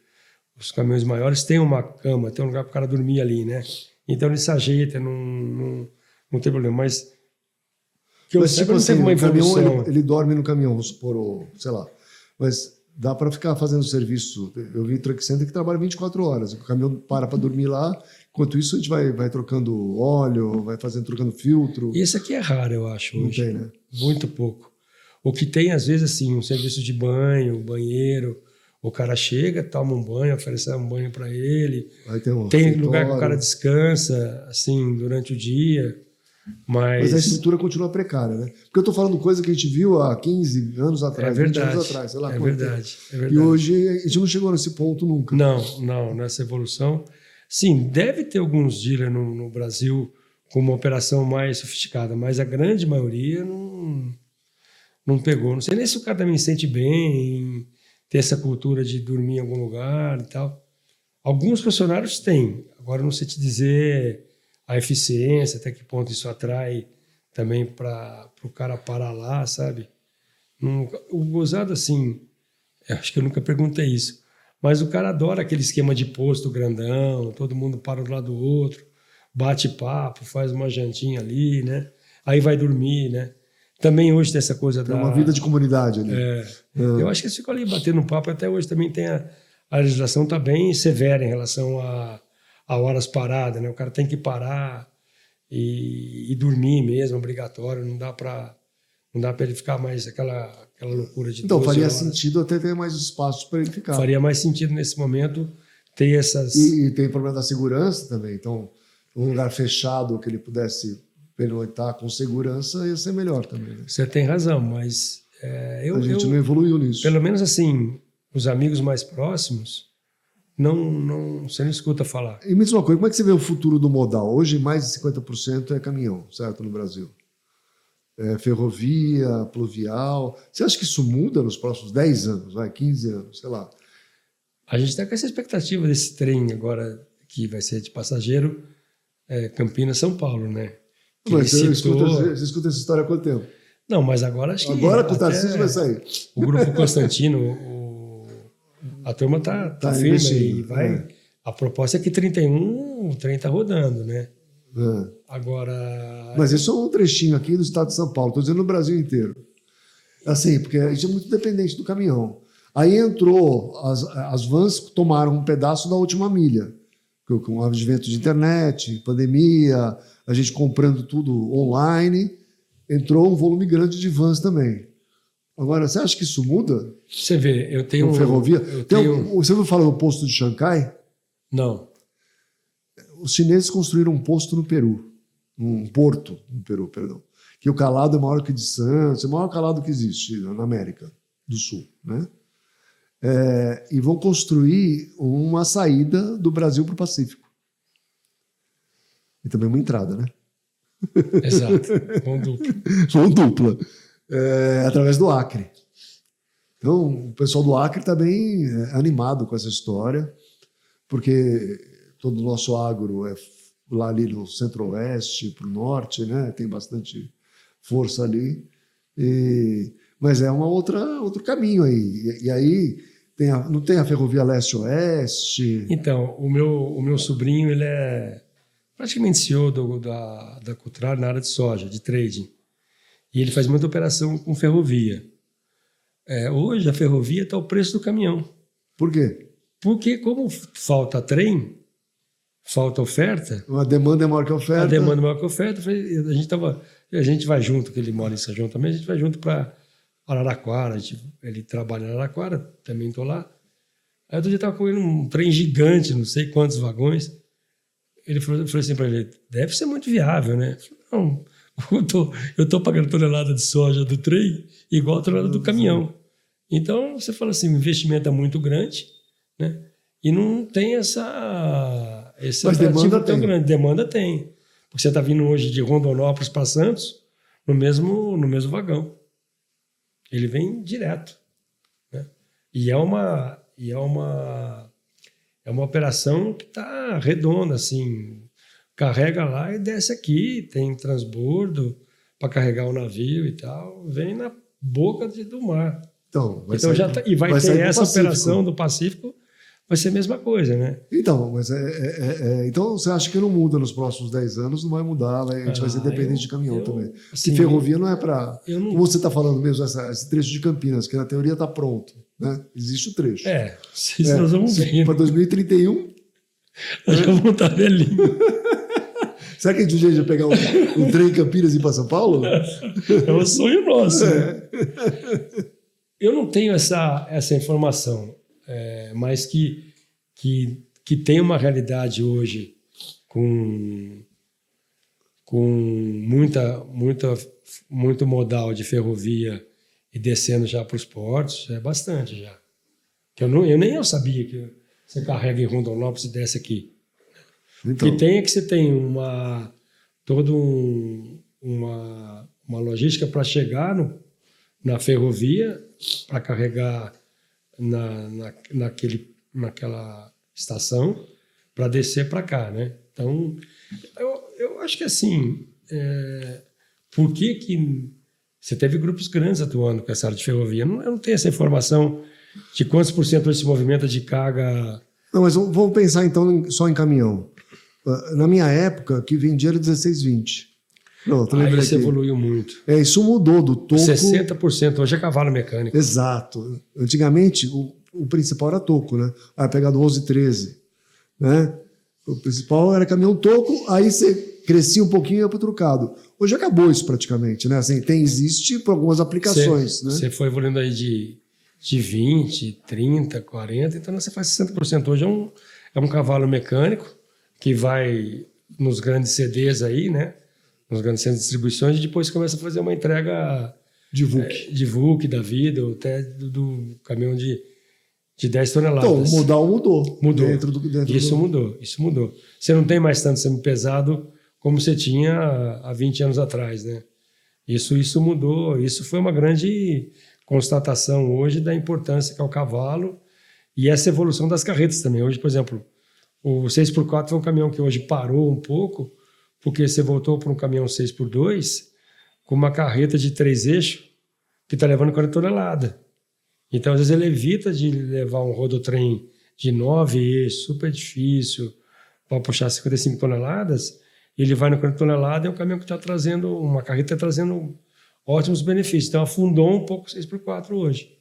os caminhões maiores têm uma cama, tem um lugar para o cara dormir ali, né? Então ele se ajeita, não tem problema. Mas que eu tipo não assim, teve uma evolução. Caminhão, ele dorme no caminhão, vamos supor, sei lá. Mas dá para ficar fazendo serviço. Eu vi truck center que trabalha 24 horas. O caminhão para dormir lá. Enquanto isso, a gente vai trocando óleo, trocando filtro. Isso aqui é raro, eu acho, hoje. Não tem, né? Muito pouco. O que tem, às vezes, assim, um serviço de banheiro. O cara chega, toma um banho, oferece um banho para ele. Tem lugar que o cara descansa, assim, durante o dia. Mas a estrutura continua precária, né? Porque eu estou falando coisa que a gente viu há 15 anos atrás, 20 anos atrás, sei lá. É verdade. E hoje a gente não chegou nesse ponto nunca. Não, nessa evolução. Sim, deve ter alguns dealers no Brasil com uma operação mais sofisticada, mas a grande maioria não pegou. Não sei nem se o cara também se sente bem em ter essa cultura de dormir em algum lugar e tal. Alguns funcionários têm. Agora, não sei te dizer a eficiência, até que ponto isso atrai também para o cara parar lá, sabe? O gozado, assim, acho que eu nunca perguntei isso, mas o cara adora aquele esquema de posto grandão, todo mundo para do lado do outro, bate papo, faz uma jantinha ali, né? Aí vai dormir, né? Também hoje tem essa coisa uma vida de comunidade ali. Eu acho que eles ficam ali batendo papo. Até hoje também tem a legislação está bem severa em relação a horas paradas, né? O cara tem que parar e dormir mesmo, obrigatório. Não dá para ele ficar mais aquela loucura de 12 Então faria horas. sentido até ter mais espaços para ele ficar. Faria mais sentido nesse momento ter essas... E tem o problema da segurança também. Então, um lugar fechado que ele pudesse pernoitar com segurança ia ser melhor também. Né? Você tem razão, mas a gente não evoluiu nisso. Pelo menos assim, os amigos mais próximos, você não escuta falar. E me diz uma coisa, como é que você vê o futuro do modal? Hoje mais de 50% é caminhão, certo, no Brasil. Ferrovia, pluvial. Você acha que isso muda nos próximos 10 anos, 15 anos, sei lá? A gente está com essa expectativa desse trem agora, que vai ser de passageiro, Campinas-São Paulo, né? Mas você escuta essa história há quanto tempo? Não, mas agora acho que... Agora com o Tarcísio vai sair. O Grupo Constantino, a turma tá firme e vai... A proposta é que 31, o trem está rodando, né? Agora... Mas isso é um trechinho aqui do estado de São Paulo, estou dizendo no Brasil inteiro. Assim, porque a gente é muito dependente do caminhão. Aí entrou, as vans tomaram um pedaço da última milha, com o advento de internet, pandemia, a gente comprando tudo online, entrou um volume grande de vans também. Agora, você acha que isso muda? Você vê, eu tenho... ferrovia? Você ouviu falar do posto de Xangai? Não. Os chineses construíram um posto no Peru, um porto no Peru, perdão, que o calado é maior que o de Santos, é o maior calado que existe na América do Sul, né? E vão construir uma saída do Brasil para o Pacífico. E também uma entrada, né? Exato, Vão dupla. Através do Acre. Então, o pessoal do Acre está bem animado com essa história, porque todo o nosso agro é lá ali no centro-oeste, para o norte, né? Tem bastante força ali. Mas é outro caminho aí. E aí não tem a ferrovia leste-oeste? Então, o meu sobrinho, ele é praticamente CEO da Cutrar na área de soja, de trading. E ele faz muita operação com ferrovia. Hoje, a ferrovia está o preço do caminhão. Por quê? Porque como falta trem, falta oferta... A demanda é maior que a oferta. A demanda é maior que a oferta. A gente vai junto, que ele mora em São João também, a gente vai junto para Araraquara. Ele trabalha em Araraquara, também estou lá. Aí outro dia estava com ele um trem gigante, não sei quantos vagões. Ele falou assim para ele, deve ser muito viável, né? Eu falei, não, eu estou pagando tonelada de soja do trem igual a tonelada do caminhão. Então, você fala assim, o investimento é muito grande, né? E não tem esse Mas demanda tão tem. grande. Demanda tem. Porque você está vindo hoje de Rondonópolis para Santos no mesmo vagão. Ele vem direto, né? E é uma operação que está redonda, assim. Carrega lá e desce aqui, tem transbordo para carregar o navio e tal. Vem na boca do mar. Então, vai ter essa operação do Pacífico, vai ser a mesma coisa, né? Então, mas então você acha que não muda nos próximos 10 anos? Não vai mudar, a gente vai ser dependente de caminhão também. Assim, que ferrovia não é para... Como você está falando mesmo, esse trecho de Campinas, que na teoria está pronto, né? Existe o trecho. Nós vamos ver. Para 2031... Nós já vamos estar velhinho. Será que a gente vai pegar um trem em Campinas e ir para São Paulo? É um sonho nosso. Né? Eu não tenho essa informação, mas que tem uma realidade hoje com muito modal de ferrovia e descendo já para os portos, é bastante já. Que eu sabia que você carrega em Rondonópolis e desce aqui. Então. O que tem é que você tem toda uma logística para chegar na ferrovia, para carregar naquela estação, para descer para cá, né? Então, eu acho que assim, por que você teve grupos grandes atuando com essa área de ferrovia? Eu não tenho essa informação de quantos por cento desse movimento de carga... Não, mas vamos pensar então só em caminhão. Na minha época, que vendia era 16,20. Pronto, aí isso evoluiu muito. Isso mudou do toco... 60%, hoje é cavalo mecânico. Exato. Antigamente, o principal era toco, né? Pegado 11, 13. Né? O principal era caminhão toco, aí você crescia um pouquinho e ia para o trucado. Hoje acabou isso praticamente, né? Assim, existe para algumas aplicações. Você foi evoluindo aí de 20, 30, 40, então você faz 60%. Hoje é um cavalo mecânico que vai nos grandes CDs aí, né? Nos grandes centros de distribuições, e depois começa a fazer uma entrega de VUC. De VUC da vida, ou até do caminhão de 10 toneladas. Então, o modal mudou. Mudou. Isso mudou. Você não tem mais tanto semi-pesado como você tinha há 20 anos atrás, né? Isso mudou. Isso foi uma grande constatação hoje da importância que é o cavalo e essa evolução das carretas também. Hoje, por exemplo, o 6x4 foi um caminhão que hoje parou um pouco, porque você voltou para um caminhão 6x2 com uma carreta de 3 eixos que está levando 40 toneladas. Então, às vezes, ele evita de levar um rodotrem de 9 eixos, super difícil, para puxar 55 toneladas. Ele vai no 40 toneladas e é um caminhão que está trazendo, uma carreta está trazendo ótimos benefícios. Então, afundou um pouco o 6x4 hoje,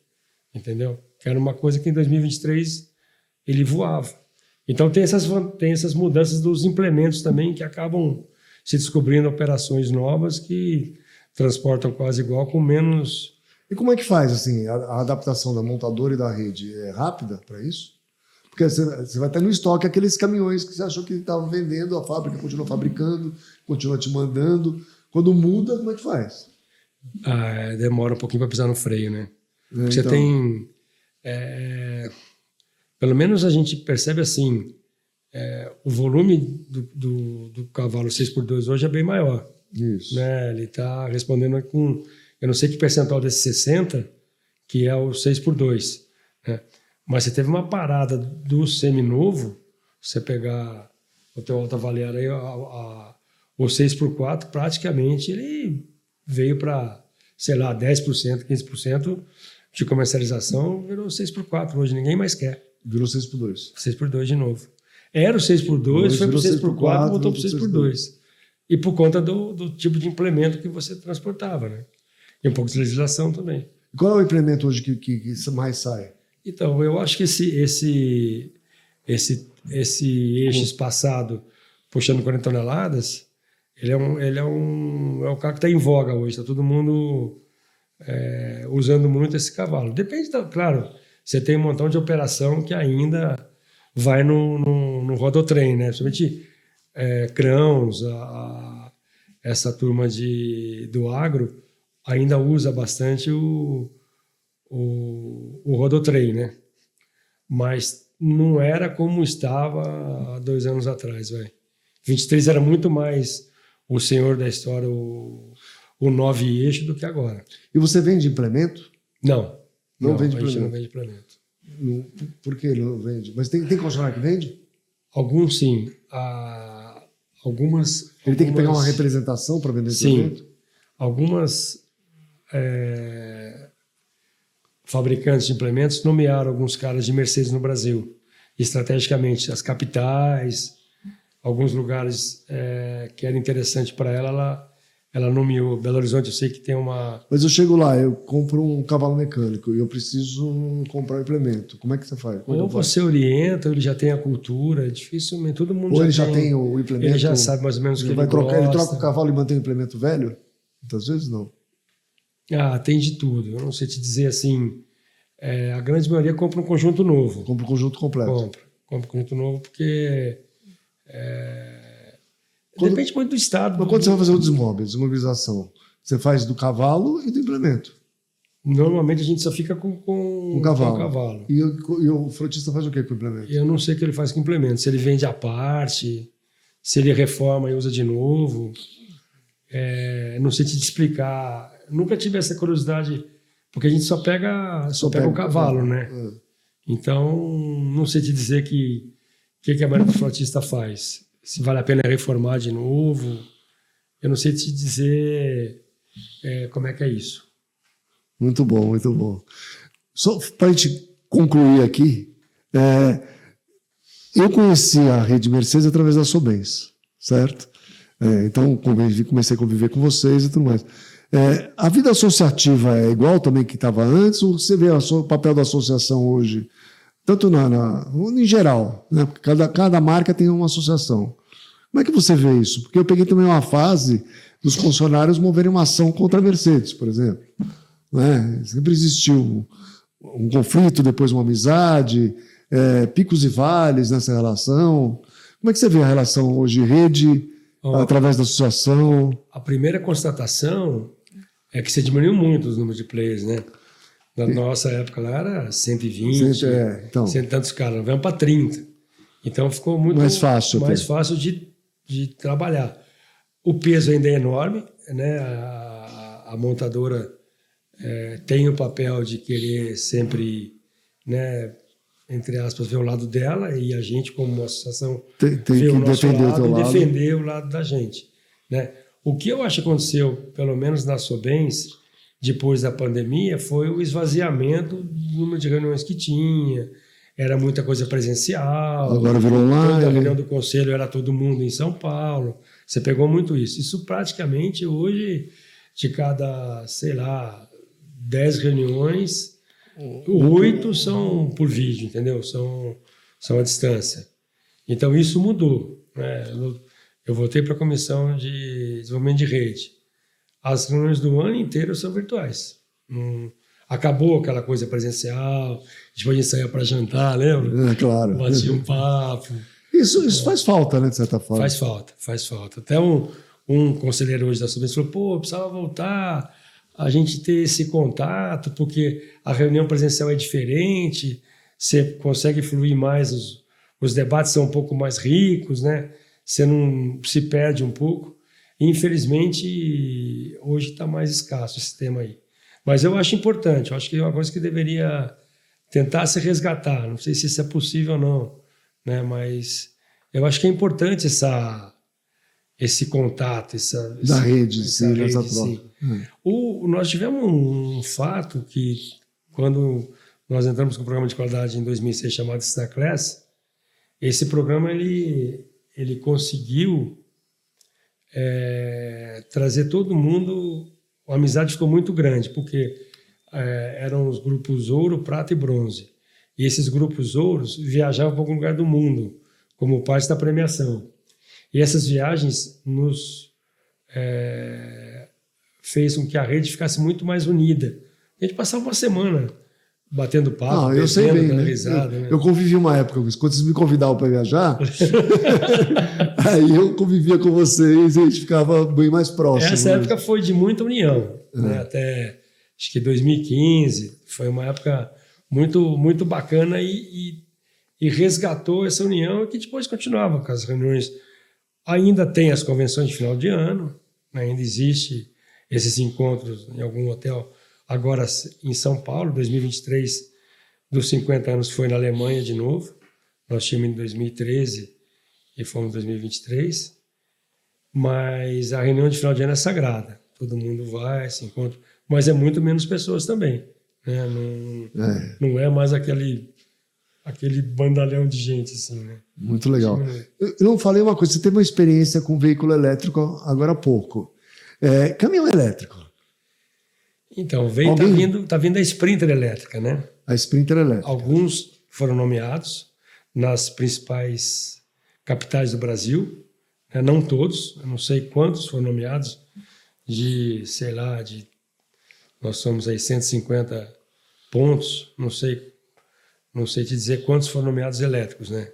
entendeu? Que era uma coisa que em 2023 ele voava. Então, tem essas mudanças dos implementos também que acabam se descobrindo operações novas que transportam quase igual com menos... E como é que faz assim, a adaptação da montadora e da rede? É rápida para isso? Porque você vai ter no estoque aqueles caminhões que você achou que estava vendendo, a fábrica continua fabricando, continua te mandando. Quando muda, como é que faz? Demora um pouquinho para pisar no freio, né? Então... Você tem... pelo menos a gente percebe assim, o volume do cavalo 6x2 hoje é bem maior. Isso. Né? Ele está respondendo com... Eu não sei que percentual desse 60, que é o 6x2. Né? Mas você teve uma parada do seminovo, você pegar o teu Alto Avaliado aí, o 6x4 praticamente ele veio para, sei lá, 10%, 15% de comercialização, virou 6x4 hoje, ninguém mais quer. Virou 6x2. 6x2 de novo. Era o 6x2, foi para o 6x4, voltou para o 6x2. E por conta do tipo de implemento que você transportava, né? E um pouco de legislação também. Qual é o implemento hoje que mais sai? Então, eu acho que esse eixo espaçado puxando 40 toneladas, ele é o carro que está em voga hoje. Está todo mundo usando muito esse cavalo. Depende, claro, você tem um montão de operação que ainda vai no rodotrem, né? Principalmente grãos, essa turma do agro ainda usa bastante o rodotrem, né? Mas não era como estava há 2 anos atrás, velho. 23 era muito mais o senhor da história, o 9 eixo do que agora. E você vende implemento? Não. Não vende a gente implemento? não vende implemento. Por que não vende? Mas tem concessionário que vende? Alguns sim. Ele tem que pegar uma representação para vender implemento? Sim. Algumas fabricantes de implementos nomearam alguns caras de Mercedes no Brasil. Estrategicamente, as capitais, alguns lugares que era interessante para ela nomeou. Belo Horizonte, eu sei que tem uma... Mas eu chego lá, eu compro um cavalo mecânico e eu preciso comprar um implemento. Como é que você faz? Ou você orienta, ou ele já tem a cultura, dificilmente, todo mundo ou ele já tem o implemento. Ele já sabe mais ou menos o que ele gosta. Ele troca o cavalo e mantém o implemento velho? Muitas vezes não. Tem de tudo. Eu não sei te dizer assim, a grande maioria compra um conjunto novo. Compra o conjunto completo. Compra um conjunto novo porque... depende muito do estado. Mas quando você vai fazer o desmobilização, você faz do cavalo e do implemento? Normalmente a gente só fica com o cavalo. E o frotista faz o que com o implemento? Eu não sei o que ele faz com o implemento. Se ele vende à parte, se ele reforma e usa de novo. Não sei te explicar. Nunca tive essa curiosidade, porque a gente só pega o cavalo, né? Então, não sei te dizer que a maioria do frotista faz. Se vale a pena reformar de novo. Eu não sei te dizer como é que é isso. Muito bom, muito bom. Só para a gente concluir aqui, eu conheci a rede Mercedes através da Sobens, certo? Então, comecei a conviver com vocês e tudo mais. A vida associativa é igual também que estava antes, ou você vê o papel da associação hoje? Tanto em geral, né? Cada marca tem uma associação. Como é que você vê isso? Porque eu peguei também uma fase dos funcionários moverem uma ação contra a Mercedes, por exemplo. Né? Sempre existiu um conflito, depois uma amizade, picos e vales nessa relação. Como é que você vê a relação hoje, rede, através da associação? A primeira constatação é que você diminuiu muito os números de players, né? Na nossa época lá era 120, 100 e tantos caras, vamos para 30. Então ficou muito mais fácil de trabalhar. O peso ainda é enorme, né? A montadora tem o papel de querer sempre, né, entre aspas, ver o lado dela, e a gente, como uma associação, ver o nosso lado e defender o lado da gente. Né? O que eu acho que aconteceu, pelo menos na Sobens, depois da pandemia, foi o esvaziamento do número de reuniões que tinha. Era muita coisa presencial. Agora virou online. Toda a reunião do conselho era todo mundo em São Paulo. Você pegou muito isso. Isso praticamente hoje, de cada, sei lá, 10 reuniões, 8 são por vídeo, entendeu? São à distância. Então isso mudou. Né? Eu voltei para a comissão de desenvolvimento de rede. As reuniões do ano inteiro são virtuais. Acabou aquela coisa presencial, depois a gente saía para jantar, lembra? Claro. Batia um papo. Isso faz falta, né, de certa forma? Faz falta. Até um conselheiro hoje da Sobens falou, pô, precisava voltar a gente ter esse contato, porque a reunião presencial é diferente, você consegue fluir mais, os debates são um pouco mais ricos, né? Você não se perde um pouco. Infelizmente, hoje está mais escasso esse tema aí. Mas eu acho importante, eu acho que é uma coisa que deveria tentar se resgatar. Não sei se isso é possível ou não, né? Mas eu acho que é importante esse contato, da rede, essa sim, rede, essa sim. troca. Nós tivemos um fato que, quando nós entramos com o programa de qualidade em 2006 chamado StarClass, esse programa ele conseguiu trazer todo mundo, a amizade ficou muito grande, porque eram os grupos ouro, prata e bronze. E esses grupos ouros viajavam para algum lugar do mundo, como parte da premiação. E essas viagens nos fez com que a rede ficasse muito mais unida. A gente passava uma semana batendo papo, eu sei bem, né? risada, eu convivi uma época com isso. Quando vocês me convidavam para viajar, aí eu convivia com vocês e a gente ficava bem mais próximo. Essa época foi de muita união, né? Até acho que 2015 foi uma época muito, muito bacana e resgatou essa união, que depois continuava com as reuniões. Ainda tem as convenções de final de ano, né? Ainda existe esses encontros em algum hotel. Agora em São Paulo, 2023, dos 50 anos foi na Alemanha de novo. Nós tínhamos em 2013 e fomos em 2023. Mas a reunião de final de ano é sagrada. Todo mundo vai, se encontra. Mas é muito menos pessoas também, né? Não é mais aquele bandalhão de gente, assim, né? Muito legal. Eu não falei uma coisa, você teve uma experiência com veículo elétrico agora há pouco. Caminhão elétrico. Então, tá vindo a Sprinter elétrica, né? A Sprinter elétrica. Alguns foram nomeados nas principais capitais do Brasil, né? Não todos, eu não sei quantos foram nomeados, nós somos aí 150 pontos, não sei te dizer quantos foram nomeados elétricos, né?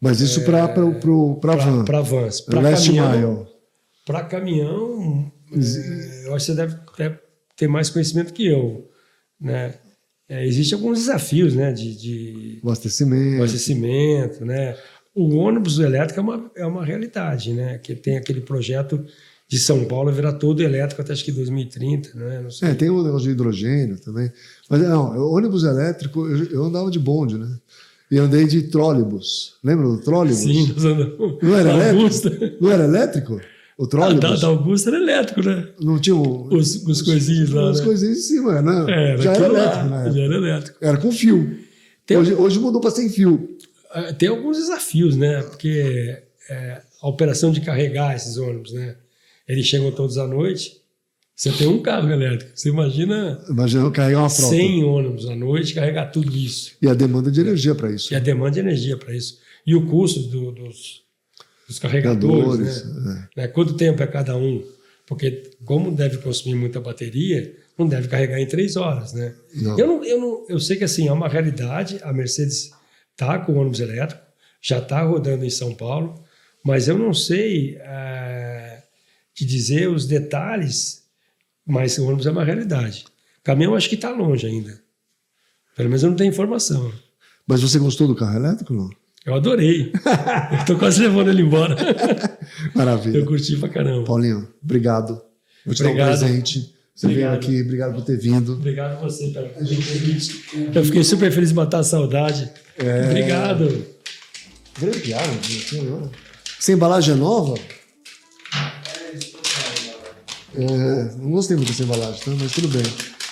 Mas isso para van. Para vans. Para caminhão, eu acho que você deve ter mais conhecimento que eu, né? Existem alguns desafios, né? De abastecimento, né? O ônibus elétrico é uma realidade, né? Que tem aquele projeto de São Paulo virar todo elétrico até acho que 2030, né? Não sei. Tem o negócio de hidrogênio também. Mas ônibus elétrico, eu andava de bonde, né? E andei de trólebus. Lembra do trólebus? Sim, nós andamos. Não era elétrico? Não era elétrico? O trólebus? Da Augusta era elétrico, né? Não tinha os coisinhos lá, As coisinhas em cima, né? Já era elétrico, né? Já era elétrico. Era com fio. Hoje mudou para sem fio. Tem alguns desafios, né? Porque a operação de carregar esses ônibus, né? Eles chegam todos à noite. Você tem um carro elétrico. Você imagina carregar uma frota. 100 ônibus à noite, carregar tudo isso. E a demanda de energia para isso. E o custo dos carregadores, né? Quanto tempo é cada um? Porque como deve consumir muita bateria, não deve carregar em 3 horas, né? Eu sei que assim, é uma realidade. A Mercedes está com o ônibus elétrico, já está rodando em São Paulo, mas eu não sei te dizer os detalhes, mas o ônibus é uma realidade. Caminhão acho que está longe ainda. Pelo menos eu não tenho informação. Mas você gostou do carro elétrico ou não? Eu adorei. Eu estou quase levando ele embora. Maravilha. Eu curti pra caramba. Paulinho, obrigado. Vou te dar um presente. Você veio aqui, obrigado por ter vindo. Obrigado a você pelo convite. Eu fiquei super feliz de matar a saudade. Obrigado. Grande piada. Essa embalagem é nova? Não gostei muito dessa embalagem, tá? Mas tudo bem.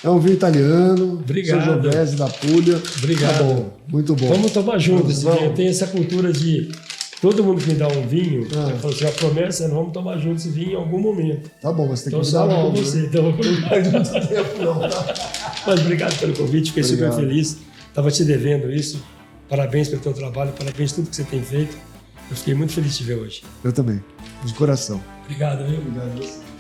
É um vinho italiano. Obrigado. São Giovese da Puglia. Obrigado. Tá bom, muito bom. Vamos tomar junto esse vinho. Eu tenho essa cultura de todo mundo que me dá um vinho, eu falo assim, a promessa é nós vamos tomar junto esse vinho em algum momento. Tá bom, mas tem que convidar logo. Você. Né? Então, não faz muito tempo não, tá? Mas obrigado pelo convite, fiquei super feliz. Estava te devendo isso. Parabéns pelo teu trabalho, parabéns por tudo que você tem feito. Eu fiquei muito feliz de te ver hoje. Eu também, de coração. Obrigado, viu? Obrigado a você.